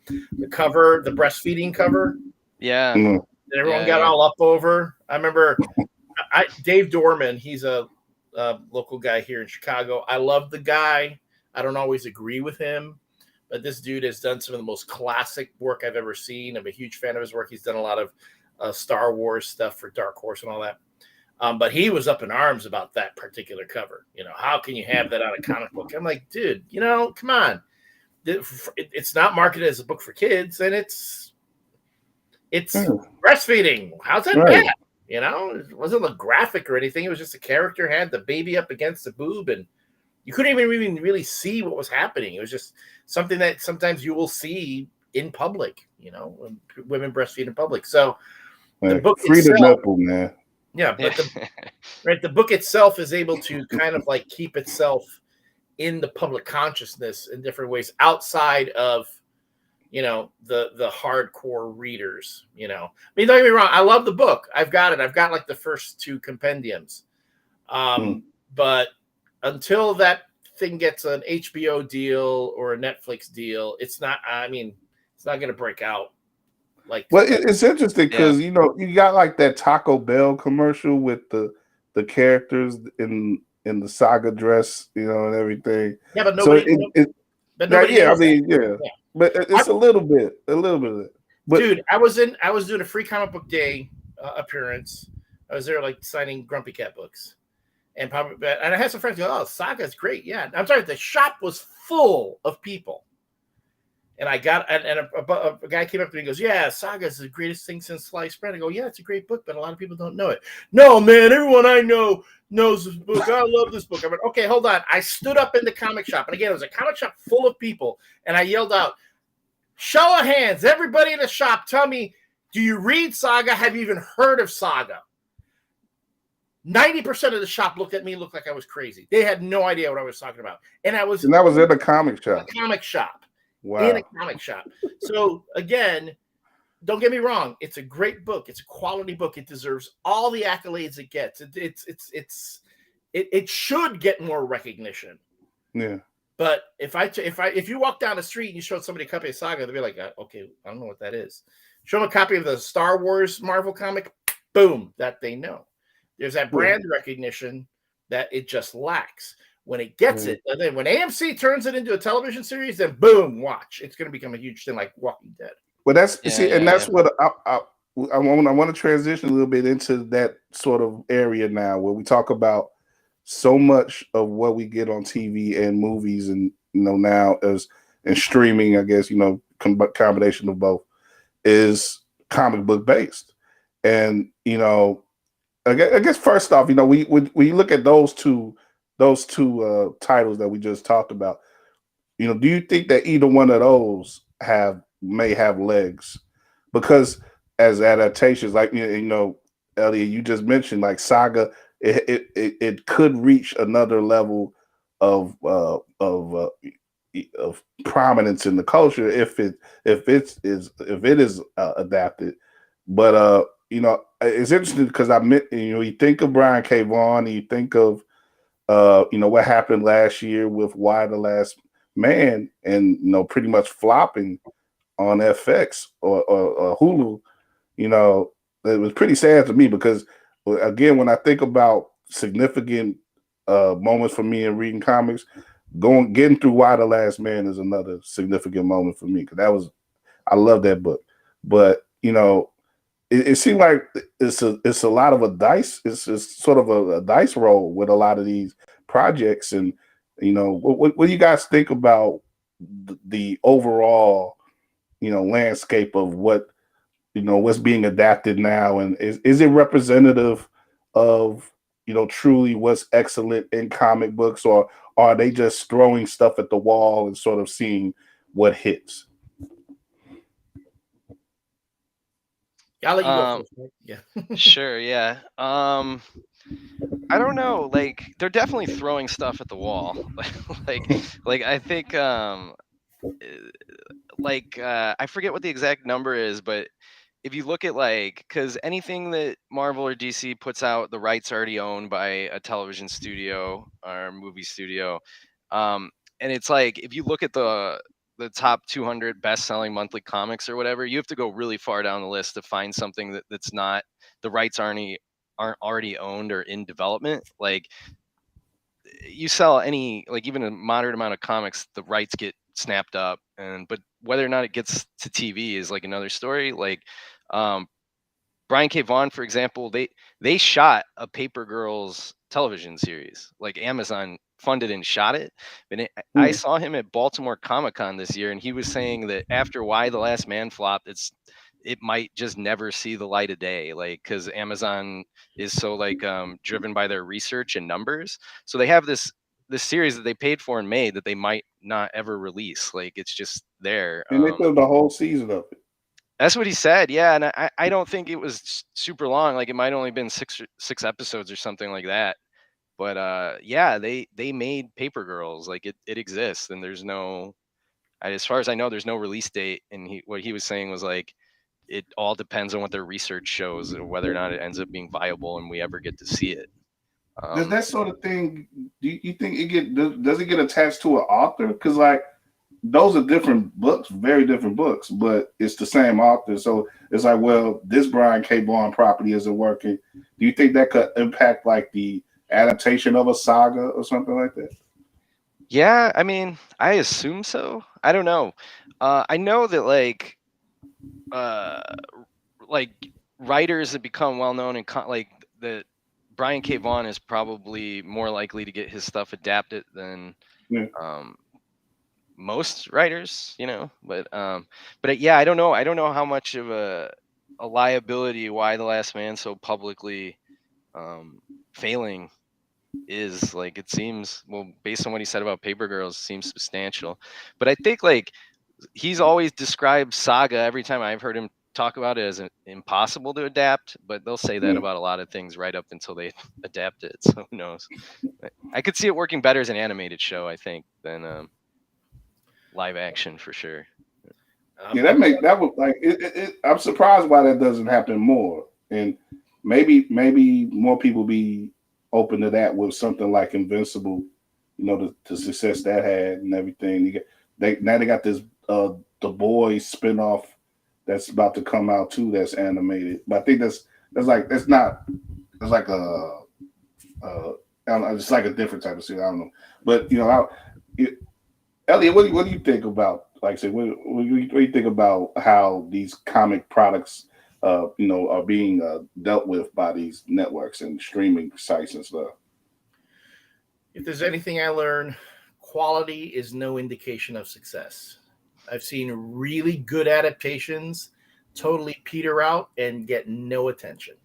cover, the breastfeeding cover? Yeah. That everyone got all up over. I remember Dave Dorman. He's a local guy here in Chicago. I love the guy. I don't always agree with him, but this dude has done some of the most classic work I've ever seen. I'm a huge fan of his work. He's done a lot of Star Wars stuff for Dark Horse and all that. But he was up in arms about that particular cover. You know, how can you have that on a comic book? I'm like, dude, you know, come on. It's not marketed as a book for kids, and it's breastfeeding. How's that bad? You know, it wasn't a graphic or anything. It was just a character had the baby up against the boob, and you couldn't even really see what was happening. It was just something that sometimes you will see in public, you know, when women breastfeed in public. So the book free itself, the nipple, man. Yeah, but the book itself is able to kind of like keep itself in the public consciousness in different ways outside of, you know, the hardcore readers. You know, I mean, don't get me wrong, I love the book. I've got it. I've got like the first 2 compendiums, but until that thing gets an HBO deal or a Netflix deal, it's not. I mean, it's not going to break out. Like, well, it's interesting because you know you got like that Taco Bell commercial with the characters in the saga dress, you know, and everything. Yeah, but nobody. I mean, but it's a little bit of it. But dude, I was doing a free comic book day appearance. I was there like signing Grumpy Cat books, and I had some friends go, "Oh, Saga's great." Yeah, I'm sorry, the shop was full of people. And I got a guy came up to me and goes, "Yeah, Saga is the greatest thing since sliced bread." I go, "Yeah, it's a great book, but a lot of people don't know it." "No, man, everyone I know knows this book. I love this book." I went, "Okay, hold on." I stood up in the comic shop, and again, it was a comic shop full of people, and I yelled out, "Show of hands, everybody in the shop, tell me, do you read Saga? Have you even heard of Saga?" 90% of the shop looked at me, looked like I was crazy. They had no idea what I was talking about, and that was in the comic shop. A comic shop. Wow. In a comic shop. So again, don't get me wrong. It's a great book. It's a quality book. It deserves all the accolades it gets. It should get more recognition. Yeah. But if you walk down the street and you show somebody a copy of Saga, they'll be like, "Okay, I don't know what that is." Show them a copy of the Star Wars Marvel comic, boom, that they know. There's that brand recognition that it just lacks. When it gets it, and then when AMC turns it into a television series, then boom, watch. It's going to become a huge thing like Walking Dead. Well, that's what I want to transition a little bit into that sort of area now, where we talk about so much of what we get on TV and movies, and you know now as and streaming, I guess, you know, combination of both is comic book based, and you know, I guess first off, you know, we look at those two titles that we just talked about, you know, do you think that either one of those may have legs? Because as adaptations, like, you know, Elliot, you just mentioned like Saga, it could reach another level of prominence in the culture if it is adapted. But you know, it's interesting because you know, you think of Brian K. Vaughan, and you think of you know, what happened last year with Y the Last Man, and you know, pretty much flopping on FX or Hulu. You know, it was pretty sad to me because, again, when I think about significant moments for me in reading comics, getting through Y the Last Man is another significant moment for me, because I love that book. But you know, it seemed like it's a lot of a dice. It's sort of a dice roll with a lot of these projects. And you know, what do you guys think about the overall, you know, landscape of what, you know, what's being adapted now, and is it representative of, you know, truly what's excellent in comic books, or are they just throwing stuff at the wall and sort of seeing what hits? I'll let you go first. Yeah. Sure. Yeah. I don't know. Like, they're definitely throwing stuff at the wall. like I think I forget what the exact number is, but if you look at, like, because anything that Marvel or DC puts out, the rights are already owned by a television studio or movie studio, and it's like, if you look at the top 200 best-selling monthly comics or whatever, you have to go really far down the list to find something that's not, the rights aren't already owned or in development. Like, you sell any, like, even a moderate amount of comics, the rights get snapped up, but whether or not it gets to TV is like another story. Like, but Brian K. Vaughan, for example, they shot a Paper Girls television series. Like Amazon funded and shot it. And I saw him at Baltimore Comic-Con this year, and he was saying that after Why the Last Man flopped, it might just never see the light of day, like because Amazon is so like driven by their research and numbers. So they have this series that they paid for and made that they might not ever release. Like it's just there. And they filmed the whole season of it. That's what he said. Yeah, and I don't think it was super long. Like it might only been six episodes or something like that. But yeah, they made Paper Girls. Like it exists, and there's no, as far as I know, there's no release date. And what he was saying was like, it all depends on what their research shows, or whether or not it ends up being viable, and we ever get to see it. Does that sort of thing? Do you think does it get attached to an author? Because like those are different books, very different books, but it's the same author. So it's like, well, this Brian K. Vaughan property isn't working. Do you think that could impact like the adaptation of a saga or something like that? Yeah, I mean, I assume so. I don't know. I know that like writers that become well known and like that Brian K. Vaughan is probably more likely to get his stuff adapted than most writers, you know. But yeah, I don't know. I don't know how much of a liability Why the Last Man so publicly failing is. Like it seems, well, based on what he said about Paper Girls, seems substantial. But I think like he's always described Saga every time I've heard him talk about it as impossible to adapt, but they'll say that about a lot of things right up until they adapt it. So who knows? I could see it working better as an animated show, I think, than live action for sure. Yeah, that would like it. I'm surprised why that doesn't happen more, and maybe more people be open to that with something like Invincible. You know, the success that had and everything. They got this The Boys spinoff that's about to come out too. That's animated, but I think that's like a it's like a different type of series. I don't know, but you know, Elliot, what do you think about? Like I said, what do you think about how these comic products, are being dealt with by these networks and streaming sites and stuff? If there's anything I learned, quality is no indication of success. I've seen really good adaptations totally peter out and get no attention.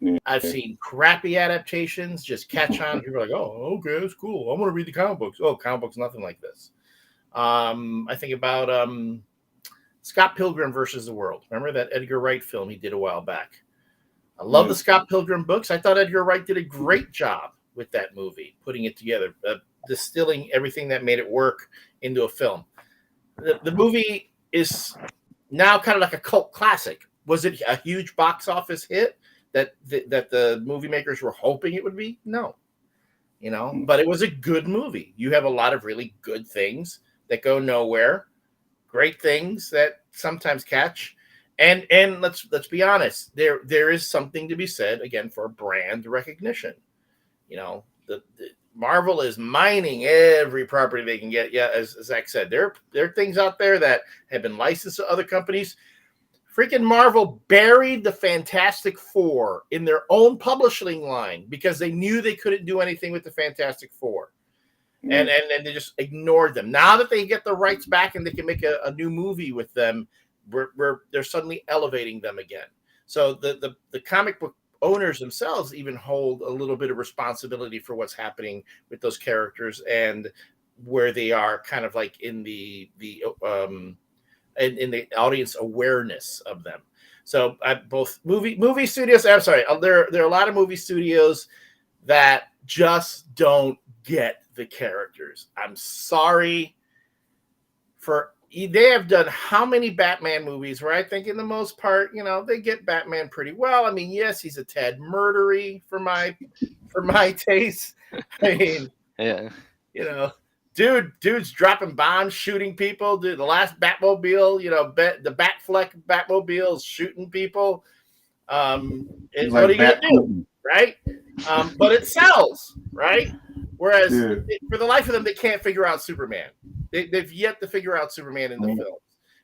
Yeah. I've seen crappy adaptations just catch on. People are like, oh, okay, that's cool. I want to read the comic books. Oh, comic books, nothing like this. I think about Scott Pilgrim versus the World. Remember that Edgar Wright film he did a while back? I love the Scott Pilgrim books. I thought Edgar Wright did a great job with that movie, putting it together, distilling everything that made it work into a film. The movie is now kind of like a cult classic. Was it a huge box office hit that the movie makers were hoping it would be? No. You know, but it was a good movie. You have a lot of really good things that go nowhere, great things that sometimes catch. And let's be honest, there is something to be said again for brand recognition. You know, the Marvel is mining every property they can get. Yeah, as Zach said, there are things out there that have been licensed to other companies. Freaking Marvel buried the Fantastic Four in their own publishing line because they knew they couldn't do anything with the Fantastic Four. And they just ignored them. Now that they get the rights back and they can make a new movie with them, they're suddenly elevating them again. So the comic book owners themselves even hold a little bit of responsibility for what's happening with those characters and where they are kind of like in the audience awareness of them. So both movie studios, I'm sorry, there are a lot of movie studios that just don't get the characters. I'm sorry they have done how many Batman movies where I think in the most part, you know, they get Batman pretty well. I mean, yes, he's a tad murdery for my taste. I mean, yeah, you know, dude's dropping bombs, shooting people. Dude, the last Batmobile, you know, the Batfleck Batmobile's shooting people. What are you gonna do, right? But it sells, right? Whereas for the life of them, they can't figure out Superman. They've yet to figure out Superman in the films.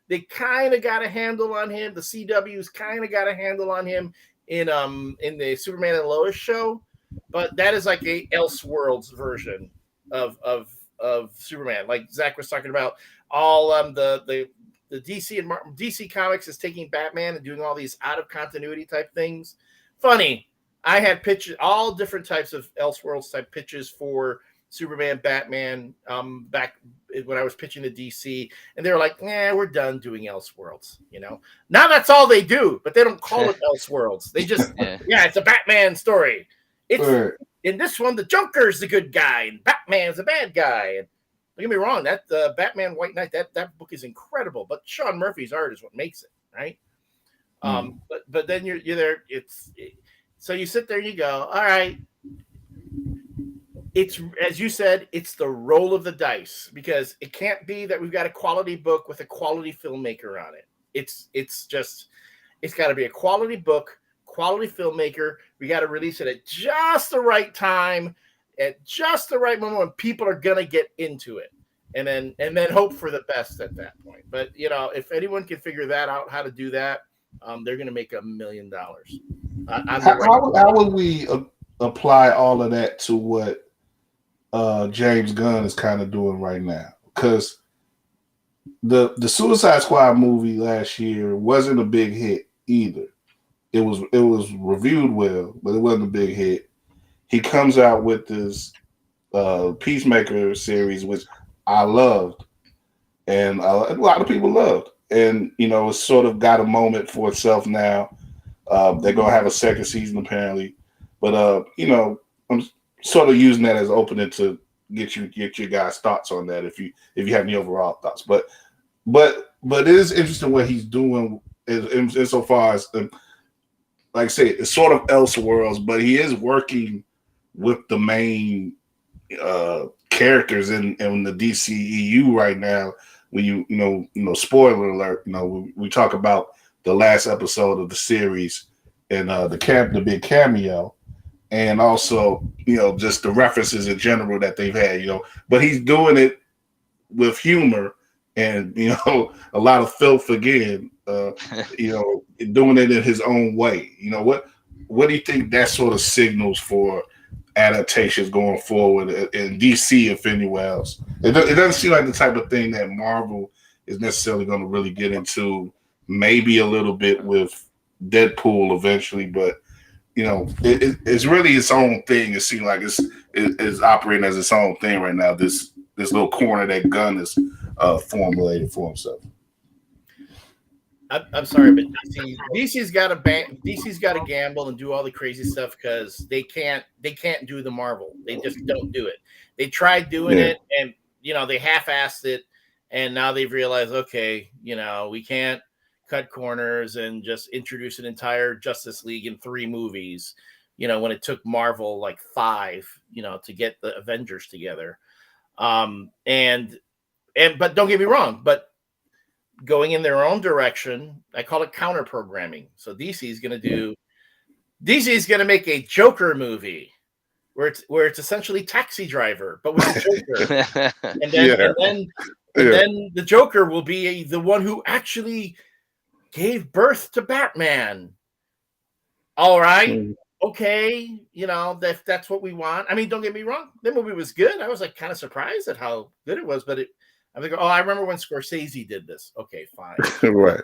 They kind of got a handle on him. The CW's kind of got a handle on him in the Superman and Lois show, but that is like a Elseworlds version of Superman. Like Zach was talking about, all the DC and DC Comics is taking Batman and doing all these out of continuity type things. Funny, I had pitches, all different types of Elseworlds type pitches for Superman, Batman, back when I was pitching to DC, and they were like, "Nah, we're done doing Elseworlds." You know, now that's all they do, but they don't call it Elseworlds. They just, it's a Batman story. It's in this one, the Joker's the good guy, and Batman's the bad guy. And don't get me wrong, that Batman White Knight, that book is incredible, but Sean Murphy's art is what makes it, right? But then you're there. So you sit there and you go, all right. It's, as you said, it's the roll of the dice, because it can't be that we've got a quality book with a quality filmmaker on it. It's got to be a quality book, quality filmmaker. We got to release it at just the right time, at just the right moment when people are gonna get into it, and then hope for the best at that point. But if anyone can figure that out, how to do that, they're gonna make $1 million. How would we apply all of that to what James Gunn is kind of doing right now? Because the Suicide Squad movie last year wasn't a big hit either. It was reviewed well, but it wasn't a big hit. He comes out with this Peacemaker series, which I loved, and a lot of people loved, and it's sort of got a moment for itself now. They're gonna have a second season apparently, but I'm sort of using that as opening to get your guys' thoughts on that if you have any overall thoughts. But it is interesting what he's doing insofar as, like I say, it's sort of Elseworlds, but he is working with the main characters in the DCEU right now. When you spoiler alert, we talk about the last episode of the series and the big cameo, and also just the references in general that they've had, but he's doing it with humor and a lot of filth again, doing it in his own way. What do you think that sort of signals for adaptations going forward in DC, if anywhere else? It doesn't seem like the type of thing that Marvel is necessarily going to really get into. Maybe a little bit with Deadpool eventually, but it's really its own thing. It seems like it's operating as its own thing right now. This little corner that Gunn is formulated for himself. I'm sorry, but DC's got to gamble and do all the crazy stuff because they can't do the Marvel. They just don't do it. They tried doing it, and they half-assed it, and now they've realized, okay, we can't cut corners and just introduce an entire Justice League in 3 movies. When it took Marvel like 5, to get the Avengers together. But don't get me wrong, but going in their own direction, I call it counter programming. So DC is going to make a Joker movie where it's essentially Taxi Driver, but with the Joker. and then the Joker will be the one who actually gave birth to Batman. All right. Okay. If that's what we want. I mean, don't get me wrong. The movie was good. I was like kind of surprised at how good it was, but I'm like, I remember when Scorsese did this. Okay, fine. Right.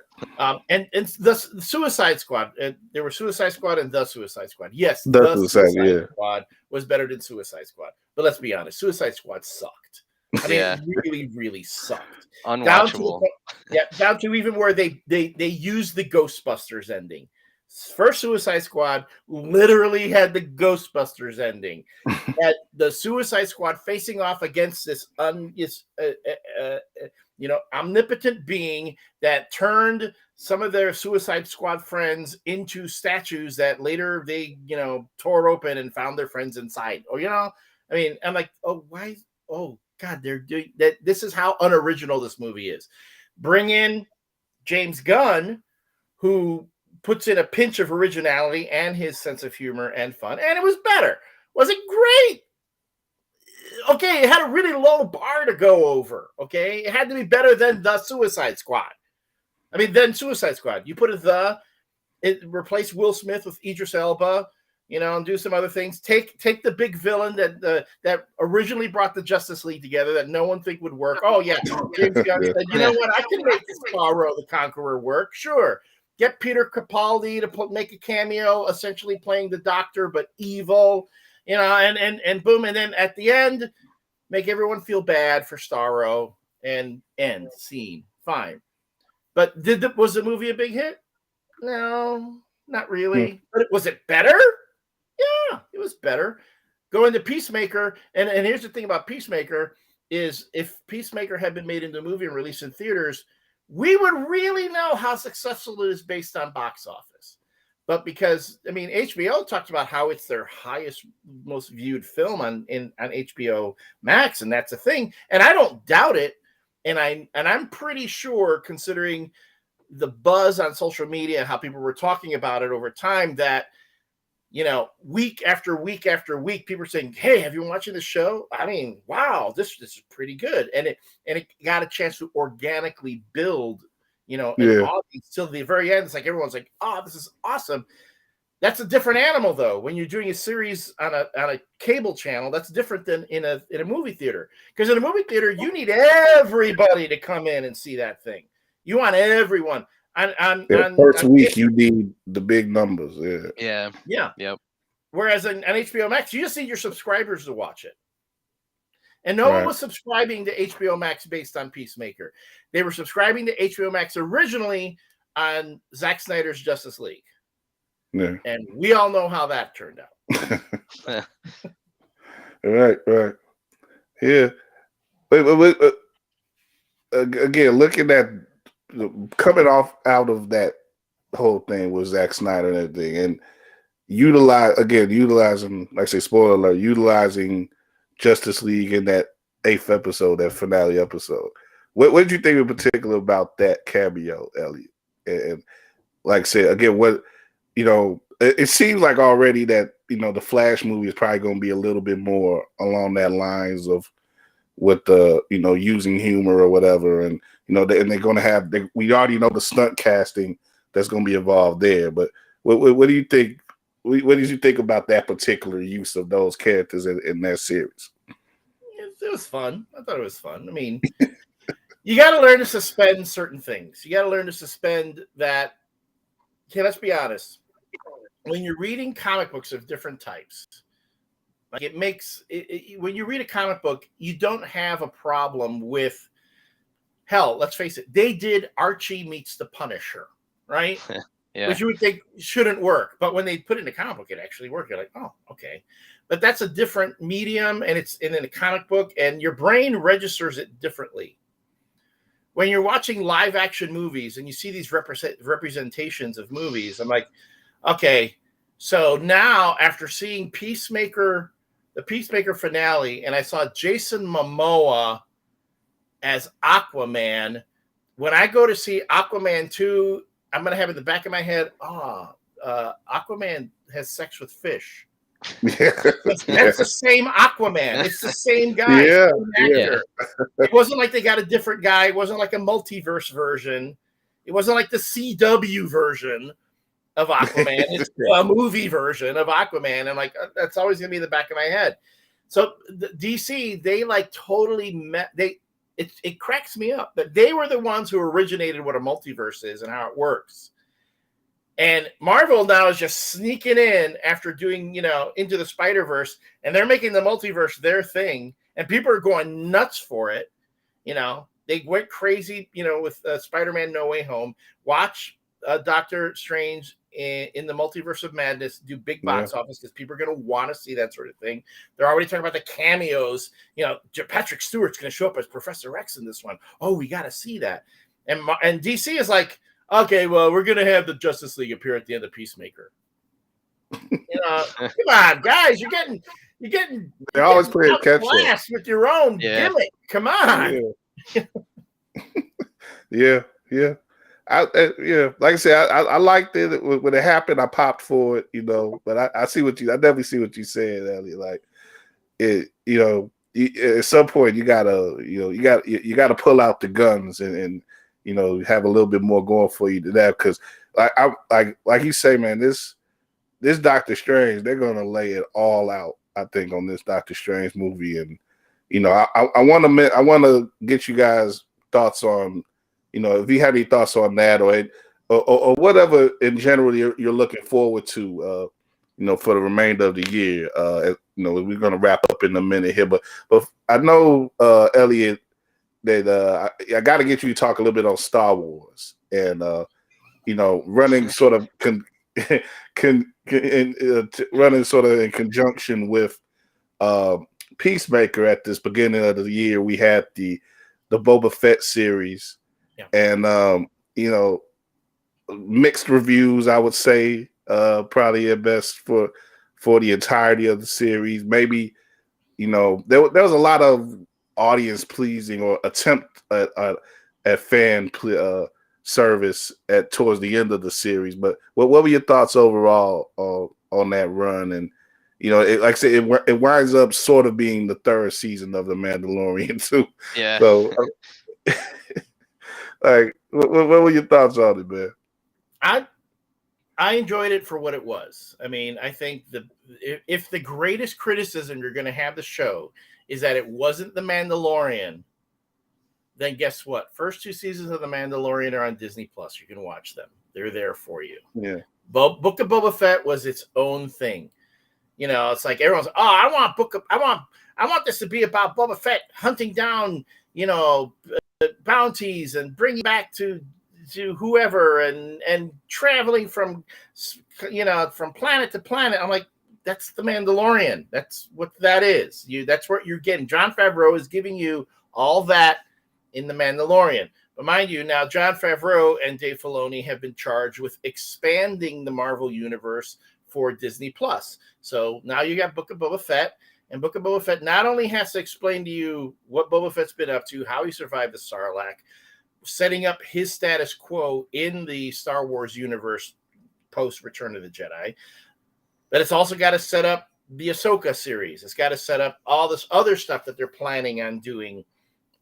And the Suicide Squad, there were Suicide Squad and the Suicide Squad. Yes, the Suicide Squad was better than Suicide Squad. But let's be honest, Suicide Squad sucked. I mean, it really, really sucked. Unwatchable. Down to even where they used the Ghostbusters ending. First Suicide Squad literally had the Ghostbusters ending. Had the Suicide Squad facing off against this omnipotent being that turned some of their Suicide Squad friends into statues that later they, tore open and found their friends inside. Or, I mean, I'm like, why? Oh, God, they're doing that. This is how unoriginal this movie is. Bring in James Gunn, who puts in a pinch of originality and his sense of humor and fun, and it was better. Was it great? Okay, it had a really low bar to go over. Okay, it had to be better than the Suicide Squad. I mean, then Suicide Squad. You put it replace Will Smith with Idris Elba, and do some other things. Take the big villain that originally brought the Justice League together that no one think would work. Oh yeah, James Gunn said, you know what? I can make Starro the Conqueror work. Sure. Get Peter Capaldi to make a cameo, essentially playing the Doctor, but evil, and boom. And then at the end, make everyone feel bad for Starro and end scene. Fine. But was the movie a big hit? No, not really. But was it better? Yeah, it was better. Going to Peacemaker, and here's the thing about Peacemaker is if Peacemaker had been made into a movie and released in theaters, we would really know how successful it is based on box office. But because, HBO talked about how it's their highest, most viewed film on HBO Max, and that's a thing. And I don't doubt it. And I'm pretty sure, considering the buzz on social media, how people were talking about it over time, that week after week after week, people are saying, "Hey, have you been watching this show? Wow, this is pretty good." And it got a chance to organically build, an audience till the very end. It's like everyone's like, "Oh, this is awesome." That's a different animal, though. When you're doing a series on a cable channel, that's different than in a movie theater. Because in a movie theater, you need everybody to come in and see that thing. You want everyone. First week, you need the big numbers. Yeah. Yep. Whereas on HBO Max, you just need your subscribers to watch it. And no one was subscribing to HBO Max based on Peacemaker. They were subscribing to HBO Max originally on Zack Snyder's Justice League. Yeah. And we all know how that turned out. Right. Yeah. Wait. Again, looking at coming out of that whole thing with Zack Snyder and everything, and utilizing, like I say, spoiler alert, utilizing Justice League in that 8th episode, that finale episode. What did you think in particular about that cameo, Elliot? And like I said, again, it seems like already that, the Flash movie is probably going to be a little bit more along that lines of with the, using humor or whatever. And, and they're going to have, we already know the stunt casting that's going to be involved there. But what do you think? What did you think about that particular use of those characters in that series? It was fun. I thought it was fun. You got to learn to suspend certain things. You got to learn to suspend that. Okay, let's be honest. When you're reading comic books of different types, like it makes when you read a comic book, you don't have a problem with, hell, let's face it, they did Archie meets the Punisher, right? Yeah. Which you would think shouldn't work, but when they put it in a comic book, it actually worked. You're like, oh, okay. But that's a different medium, and it's in a comic book, and your brain registers it differently. When you're watching live action movies and you see these representations of movies, I'm like, okay, so now after seeing the Peacemaker finale, and I saw Jason Momoa as Aquaman, when I go to see Aquaman 2, I'm going to have in the back of my head, Aquaman has sex with fish. That's the same Aquaman. It's the same guy. Yeah, same actor. It wasn't like they got a different guy. It wasn't like a multiverse version. It wasn't like the CW version of Aquaman. It's a movie version of Aquaman. And like, that's always going to be in the back of my head. So the DC, they like totally it cracks me up that they were the ones who originated what a multiverse is and how it works. And Marvel now is just sneaking in after doing, Into the Spider-Verse, and they're making the multiverse their thing, and people are going nuts for it. They went crazy, with Spider-Man No Way Home. Watch Doctor Strange in the Multiverse of Madness do big box office because people are going to want to see that sort of thing. They're already talking about the cameos. Patrick Stewart's going to show up as Professor X in this one. Oh, we got to see that. And DC is like, okay, well, we're going to have the Justice League appear at the end of Peacemaker. Come on, guys, you're getting. They always play catch up with your own gimmick. Come on. Yeah. Like I said, I liked it when it happened. I popped for it, But I definitely see what you said, Elliot. Like it, at some point you gotta pull out the guns and have a little bit more going for you to that. Because like you say, man, this Doctor Strange, they're gonna lay it all out, I think, on this Doctor Strange movie. And I want to get you guys thoughts on, if you have any thoughts on that, or whatever in general you're looking forward to, for the remainder of the year. We're gonna wrap up in a minute here, but I know, Elliot, that I got to get you to talk a little bit on Star Wars and running sort of running sort of in conjunction with Peacemaker. At this beginning of the year, we had the Boba Fett series, and mixed reviews, I would say, probably at best for the entirety of the series. Maybe there was a lot of audience pleasing or attempt at fan service towards the end of the series. But what were your thoughts overall on that run? And like I said, it winds up sort of being the third season of The Mandalorian too. Yeah. So, like, what were your thoughts on it, man? I enjoyed it for what it was. I mean, I think if the greatest criticism you're going to have the show is that it wasn't The Mandalorian, then guess what? First 2 seasons of The Mandalorian are on Disney Plus. You can watch them. They're there for you. Yeah. Book of Boba Fett was its own thing. It's like everyone's, I want this to be about Boba Fett hunting down, bounties and bringing back to whoever and traveling from planet to planet. I'm like, that's The Mandalorian. That's what that is. That's what you're getting. Jon Favreau is giving you all that in The Mandalorian. But mind you, now Jon Favreau and Dave Filoni have been charged with expanding the Marvel universe for Disney Plus. So now you got Book of Boba Fett, and Book of Boba Fett not only has to explain to you what Boba Fett's been up to, how he survived the Sarlacc, setting up his status quo in the Star Wars universe post Return of the Jedi, but it's also got to set up the Ahsoka series. It's got to set up all this other stuff that they're planning on doing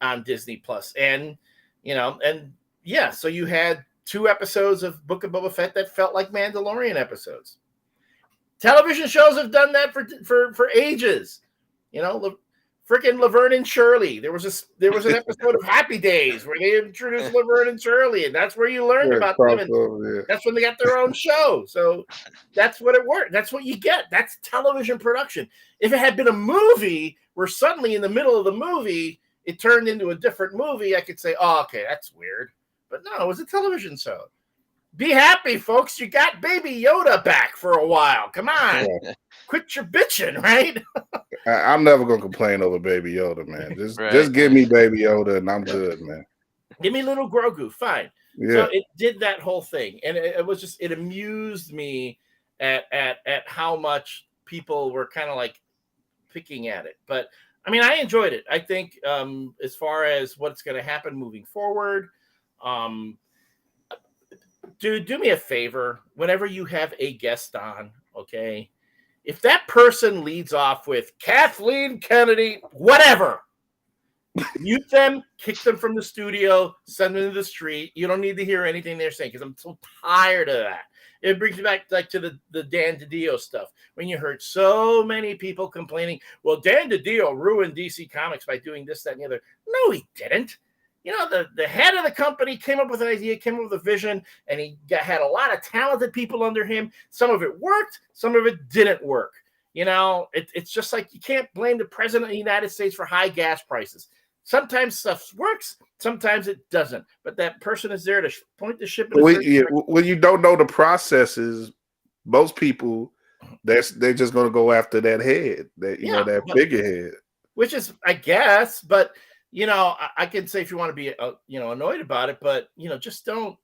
on Disney Plus. And, so you had 2 episodes of Book of Boba Fett that felt like Mandalorian episodes. Television shows have done that for ages. Freaking Laverne and Shirley. There was an episode of Happy Days where they introduced Laverne and Shirley, and that's where you learned about them. And that's when they got their own show. So that's what it worked. That's what you get. That's television production. If it had been a movie where suddenly in the middle of the movie it turned into a different movie, I could say, oh, okay, that's weird. But no, it was a television show. Be happy, folks. You got Baby Yoda back for a while. Come on. Quit your bitching, right? I'm never going to complain over Baby Yoda, man. Just give me Baby Yoda and I'm good, man. Give me little Grogu. Fine. Yeah. So it did that whole thing. And it amused me at how much people were kind of like picking at it. But I mean, I enjoyed it. I think as far as what's going to happen moving forward, dude, do me a favor. Whenever you have a guest on, okay, if that person leads off with Kathleen Kennedy, whatever, mute them, kick them from the studio, send them to the street. You don't need to hear anything they're saying because I'm so tired of that. It brings me back like to the Dan DiDio stuff when you heard so many people complaining, well, Dan DiDio ruined DC Comics by doing this, that, and the other. No, he didn't. The head of the company came up with an idea, came up with a vision, and he had a lot of talented people under him. Some of it worked, some of it didn't work. It's just like you can't blame the president of the United States for high gas prices. Sometimes stuff works, sometimes it doesn't. But that person is there to point the ship. When you don't know the processes, most people, they're just going to go after that head, that figurehead. Which is, I guess, but I can say if you want to be annoyed about it, but just don't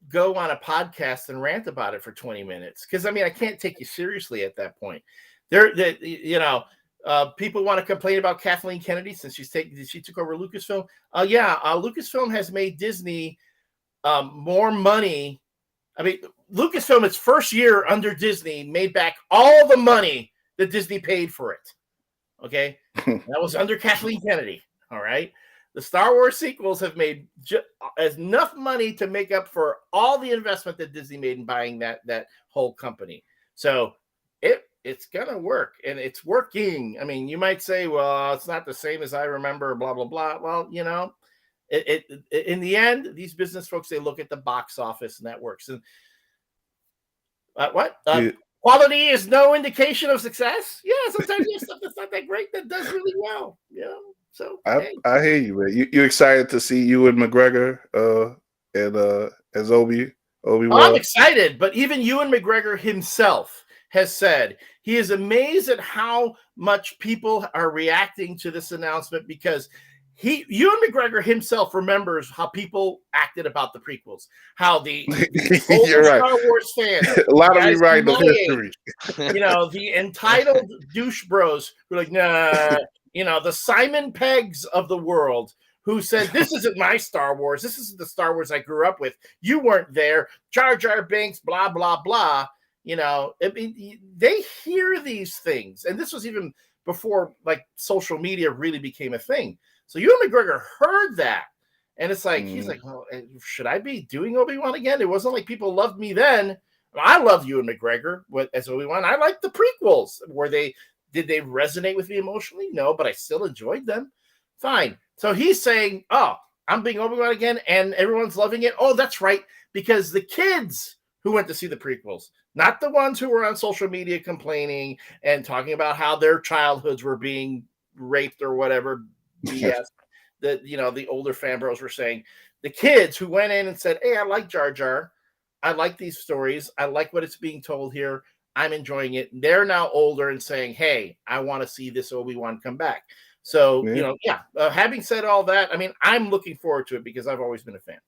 go on a podcast and rant about it for 20 minutes, because I mean I can't take you seriously at that point. People want to complain about Kathleen Kennedy since she took over Lucasfilm. Lucasfilm has made Disney more money. I mean, Lucasfilm, its first year under Disney, made back all the money that Disney paid for it. Okay, that was under Kathleen Kennedy. All right, The Star Wars sequels have made enough money to make up for all the investment that Disney made in buying that whole company. So it's gonna work, and it's working. I mean, you might say, well, it's not the same as I remember, blah blah blah. Well, you know, it in the end, these business folks, they look at the box office, and that works. And quality is no indication of success. Yeah, sometimes you have stuff that's not that great that does really well. You know, so I hear you, man. You excited to see Ewan McGregor as Obi-Wan? I'm excited, but even Ewan McGregor himself has said he is amazed at how much people are reacting to this announcement, because Ewan McGregor himself remembers how people acted about the prequels, how the older Star Wars fans, a lot of rewriting of history. You know, the entitled douche bros who are like, nah, you know, the Simon Peggs of the world who said, this isn't my Star Wars. This isn't the Star Wars I grew up with. You weren't there. Jar Jar Binks, blah, blah, blah. You know, I mean, they hear these things. And this was even before like social media really became a thing. So Ewan McGregor heard that. And it's like, he's like, oh, should I be doing Obi-Wan again? It wasn't like people loved me then. I love Ewan McGregor as Obi-Wan. I like the prequels. Did they resonate with me emotionally? No, but I still enjoyed them. Fine. So he's saying, oh, I'm being Obi-Wan again, and everyone's loving it. Oh, that's right. Because the kids who went to see the prequels, not the ones who were on social media complaining and talking about how their childhoods were being raped or whatever BS that, you know, the older fan bros were saying. The kids who went in and said, hey, I like Jar Jar. I like these stories. I like what it's being told here. I'm enjoying it. They're now older and saying, hey, I want to see this Obi-Wan come back. So, you know, having said all that, I mean, I'm looking forward to it because I've always been a fan.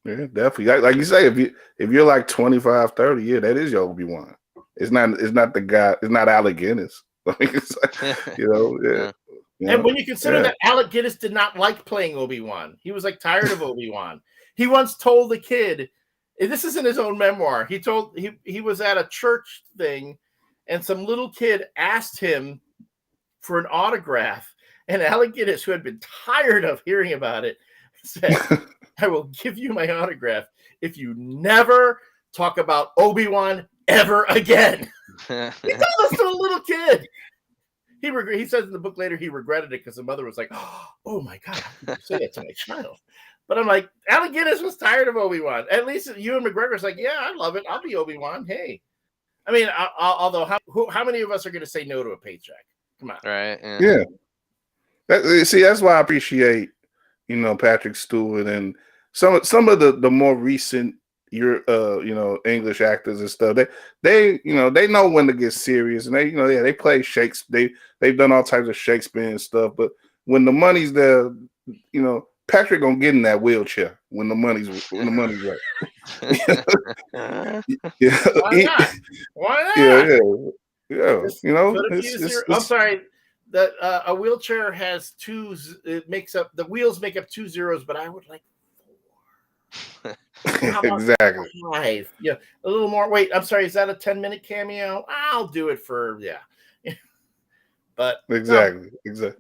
Yeah, definitely. Like you say, if you're like 25, 30, yeah, that is your Obi-Wan. It's not the guy. It's not Alec Guinness. You know, yeah. And when you consider that Alec Guinness did not like playing Obi-Wan, he was like tired of Obi-Wan. He once told the kid, this is in his own memoir. He was at a church thing, and some little kid asked him for an autograph, and Alec Guinness, who had been tired of hearing about it, said, I will give you my autograph if you never talk about Obi-Wan ever again. He told this to a little kid. He says in the book later he regretted it because the mother was like, oh my God, how could you say that to my child? But I'm like, Alec Guinness was tired of Obi-Wan. At least Ewan McGregor's like, yeah, I love it. I'll be Obi-Wan. Hey. I mean, although how many of us are going to say no to a paycheck? Come on. Right. Yeah. That's why I appreciate, you know, Patrick Stewart and some of the more recent English actors and stuff. They know when to get serious, and they play Shakespeare. They've done all types of Shakespeare and stuff. But when the money's there, you know, Patrick gonna get in that wheelchair when the money's right. Why not? Why not? Yeah. You know, I'm sorry. That a wheelchair has the wheels make up 2 zeros, but I would like 4. Exactly. 5? Yeah, a little more. Wait, I'm sorry. Is that a 10-minute cameo? I'll do it for But exactly.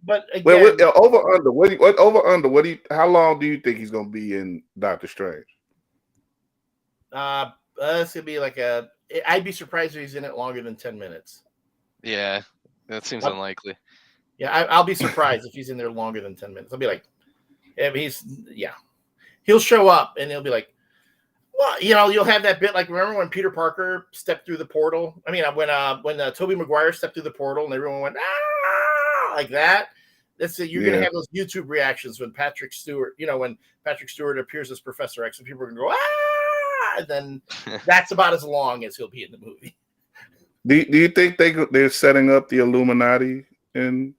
But again, over under. How long do you think he's gonna be in Doctor Strange? It's gonna be like I'd be surprised if he's in it longer than 10 minutes. Yeah, that seems unlikely. Yeah, I'll be surprised if he's in there longer than 10 minutes. I'll be like, he'll show up and he'll be like, well, you know, you'll have that bit like, remember when Peter Parker stepped through the portal? I mean, when Tobey Maguire stepped through the portal and everyone went, like that. You're going to have those YouTube reactions when Patrick Stewart appears as Professor X, and people are going to go, and then that's about as long as he'll be in the movie. Do you think they're setting up the Illuminati in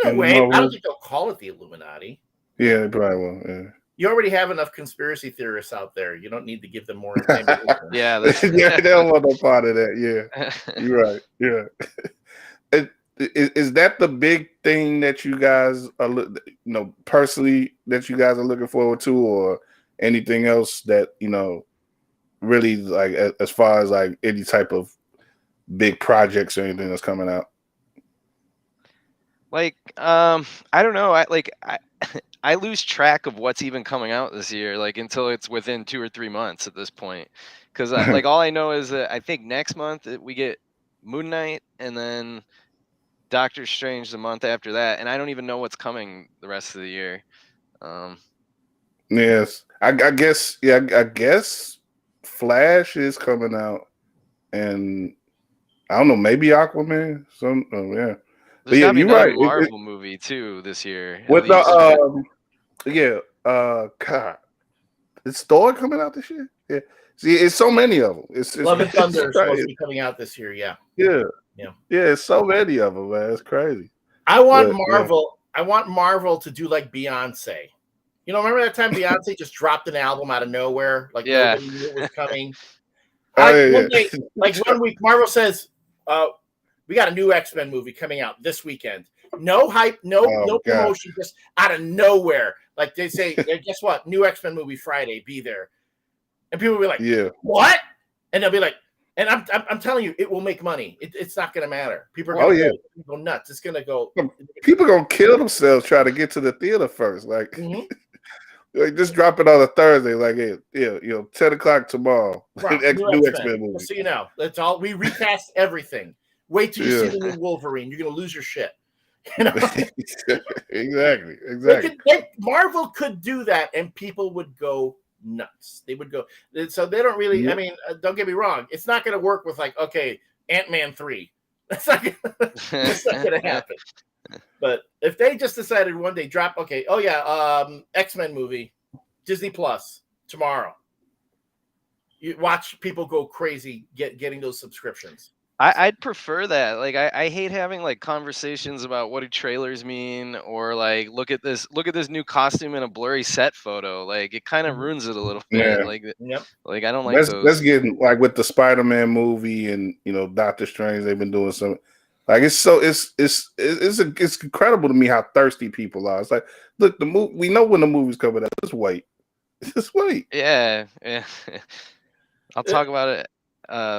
a way? I don't think they'll call it the Illuminati. Yeah, they probably will. Yeah. You already have enough conspiracy theorists out there. You don't need to give them more information. Yeah, they don't want no part of that. Yeah, you're right. Yeah. Is that the big thing that you guys are, personally, that you guys are looking forward to, or anything else that, really, like, as far as like any type of big projects or anything that's coming out? Like, I don't know. I lose track of what's even coming out this year, like until it's within 2 or 3 months at this point. Because like all I know is that I think next month we get Moon Knight, and then Doctor Strange the month after that, and I don't even know what's coming the rest of the year. Yes, I guess. Yeah, I guess Flash is coming out, and I don't know, maybe Aquaman. Yeah, but There's yeah, got to be you're another right. Marvel movie too this year, at With the least. yeah, God, is Thor coming out this year? Yeah, see, it's so many of them. It's Love and Thunder is supposed to crazy. be coming out this year. Yeah. Yeah, Yeah. it's so many of them, man. It's crazy. I want But, Marvel. I want Marvel to do like Beyonce. You know, remember that time Beyonce just dropped an album out of nowhere, like Yeah. nobody knew it was coming. Oh, One day, like 1 week, Marvel says, "We got a new X-Men movie coming out this weekend." No hype, no God. promotion, just out of nowhere. Like they say, "Hey, guess what? New X-Men movie Friday, be there." And people will be like, Yeah. "What?" And they'll be like, and I'm telling you, it will make money. It's not going to matter. People are Oh, going yeah. to go nuts. It's going to go. People gonna kill themselves trying to get to the theater first. Like, Mhm. like just drop it on a Thursday. Like, yeah, 10 o'clock tomorrow. Wow, New X-Men movie. Just so you know, that's all. We recast everything. Wait till you see Yeah. the new Wolverine. You're going to lose your shit. You know? Exactly. Marvel could do that, and people would go nuts. They would go. So they don't really. Yeah. I mean, don't get me wrong. It's not going to work with like, okay, Ant-Man 3. That's not going to happen. But if they just decided one day drop, okay, oh yeah, X-Men movie, Disney Plus tomorrow. You watch people go crazy getting those subscriptions. I'd prefer that. Like I hate having like conversations about what do trailers mean, or like look at this new costume in a blurry set photo. Like it kind of ruins it a little bit. Yeah. Like I don't like those. Let's get like with the Spider-Man movie and Doctor Strange. They've been doing some. Like it's incredible to me how thirsty people are. It's like, look, the movie. We know when the movie's coming out. Just wait. Just wait. Yeah. I'll talk about it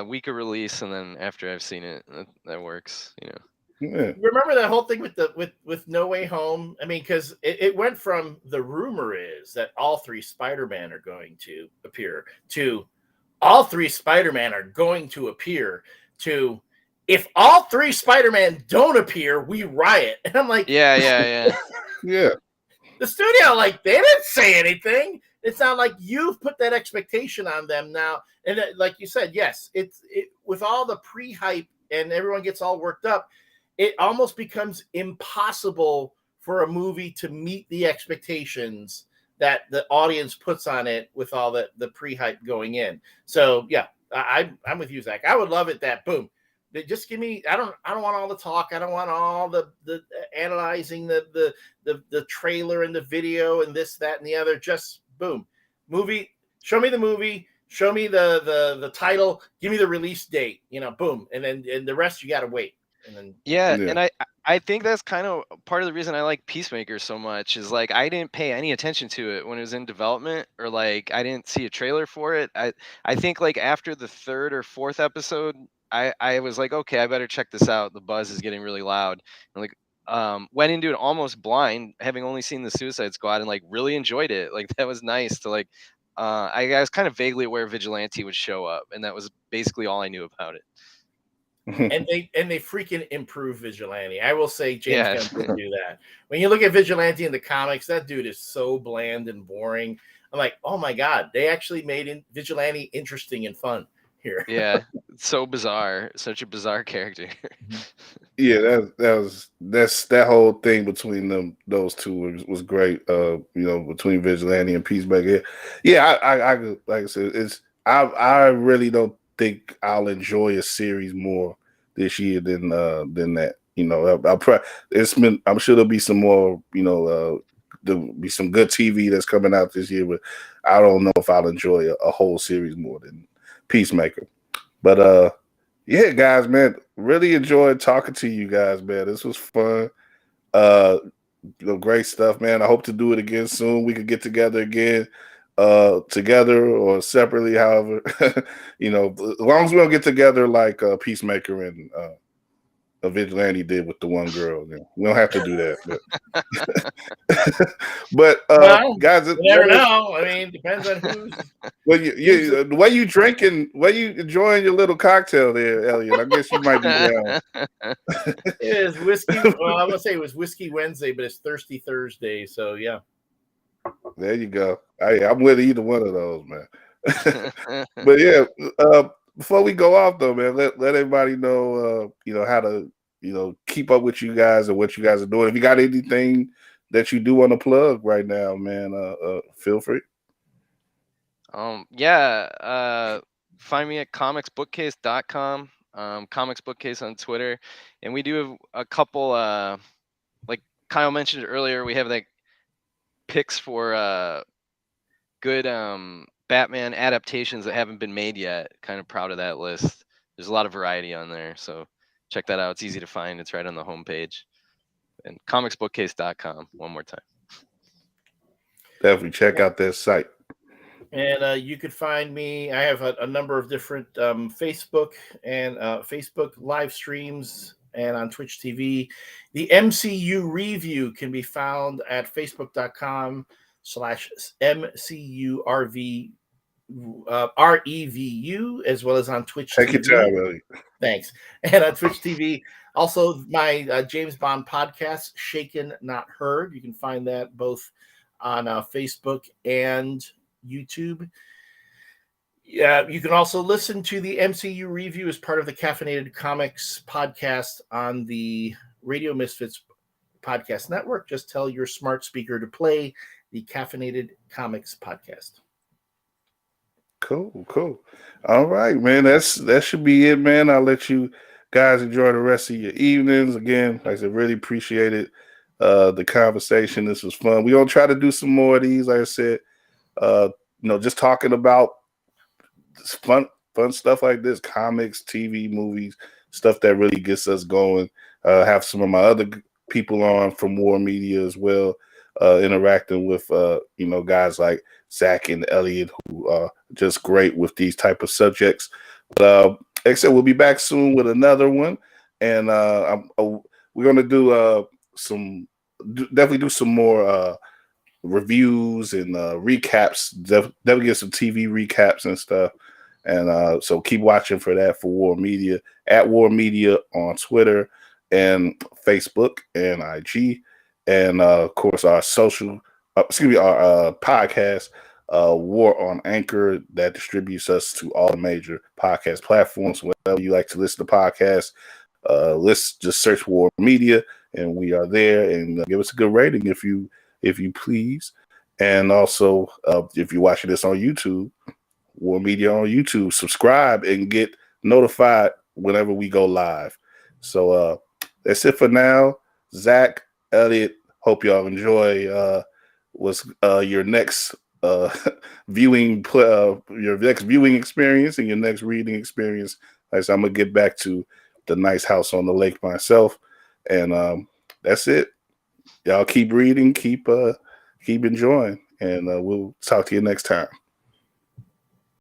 week of release, and then after I've seen it, that works. Yeah. Remember that whole thing with No Way Home? I mean, because it went from the rumor is that all three Spider-Man are going to appear to all three Spider-Man are going to appear to if all three Spider-Man don't appear, we riot. And I'm like, yeah. Yeah. The studio, like, they didn't say anything. It's not like you've put that expectation on them now. And like you said, yes, it with all the pre-hype and everyone gets all worked up, it almost becomes impossible for a movie to meet the expectations that the audience puts on it with all the pre-hype going in. So yeah, I'm with you, Zach. I would love it that boom. Just give me. I don't want all the talk. I don't want all the analyzing the trailer and the video and this, that, and the other. Just boom, movie. Show me the movie. Show me the title. Give me the release date. Boom, and then the rest you got to wait. And then and I think that's kind of part of the reason I like Peacemaker so much is like I didn't pay any attention to it when it was in development, or like I didn't see a trailer for it. I think like after the third or fourth episode, I was like, okay, I better check this out. The buzz is getting really loud. And like went into it almost blind, having only seen the Suicide Squad, and like really enjoyed it. Like that was nice to like I was kind of vaguely aware Vigilante would show up, and that was basically all I knew about it. and they freaking improve Vigilante. I will say James Gunn didn't do that. When you look at Vigilante in the comics, that dude is so bland and boring. I'm like, oh my god, they actually made Vigilante interesting and fun here. Yeah, it's so bizarre, such a bizarre character. Yeah, that whole thing between those two was great. Between Vigilante and Peacemaker. Yeah, I like I said, I really don't think I'll enjoy a series more this year than that. I'm sure there'll be some more. There'll be some good TV that's coming out this year, but I don't know if I'll enjoy a whole series more than Peacemaker. But yeah, guys, man, really enjoyed talking to you guys, man. This was fun. Great stuff, man. I hope to do it again soon. We could get together again, together or separately, however. As long as we don't get together like Peacemaker and a vigilante did with the one girl. We don't have to do that, but Well, guys, you never know. I mean, depends on who's. Well, the way you drinking, way you enjoying your little cocktail there, Elliot. I guess you might be down. It is whiskey. Well, I'm gonna say it was Whiskey Wednesday, but it's Thirsty Thursday. So yeah. There you go. I'm with either one of those, man. But yeah, before we go off though, man, let everybody know, how to, keep up with you guys and what you guys are doing. If you got anything that you do want to plug right now, man, feel free. Find me at comicsbookcase.com, Comics Bookcase on Twitter, and we do have a couple, like Kyle mentioned earlier, we have like picks for good Batman adaptations that haven't been made yet. Kind of proud of that list. There's a lot of variety on there, so check that out. It's easy to find. It's right on the homepage. And comicsbookcase.com one more time. Definitely check out their site. And you could find me. I have a number of different Facebook and Facebook live streams and on Twitch TV. The MCU review can be found at facebook.com/MCUREVU, as well as on Twitch Take TV. your time, Elliot. Thanks. And on Twitch TV. Also, my James Bond podcast, Shaken Not Heard. You can find that both on Facebook and YouTube. Yeah, you can also listen to the MCU review as part of the Caffeinated Comics podcast on the Radio Misfits podcast network. Just tell your smart speaker to play the Caffeinated Comics podcast. Cool. All right, man. That should be it, man. I'll let you guys enjoy the rest of your evenings. Again, like I said, really appreciate it. The conversation. This was fun. We're gonna try to do some more of these, like I said. Just talking about fun stuff like this, comics, TV, movies, stuff that really gets us going. Have some of my other people on from WARR Media as well, interacting with guys like Zack and Elliot, who are just great with these type of subjects. But like I said, we'll be back soon with another one, and we're gonna do definitely do some more reviews and recaps. Definitely get some TV recaps and stuff. And so keep watching for that for WARR Media, at WARR Media on Twitter and Facebook and IG. And of course, our our podcast, WARR on Anchor, that distributes us to all the major podcast platforms. Whenever you like to listen to podcasts, just search WARR Media, and we are there. And give us a good rating if you please. And also, if you're watching this on YouTube, WARR Media on YouTube, subscribe and get notified whenever we go live. So that's it for now. Zack, Elliot, hope y'all enjoy your next viewing experience and your next reading experience. Like I said, I'm gonna get back to the nice house on the lake myself, and that's it. Y'all keep reading, keep enjoying, and we'll talk to you next time.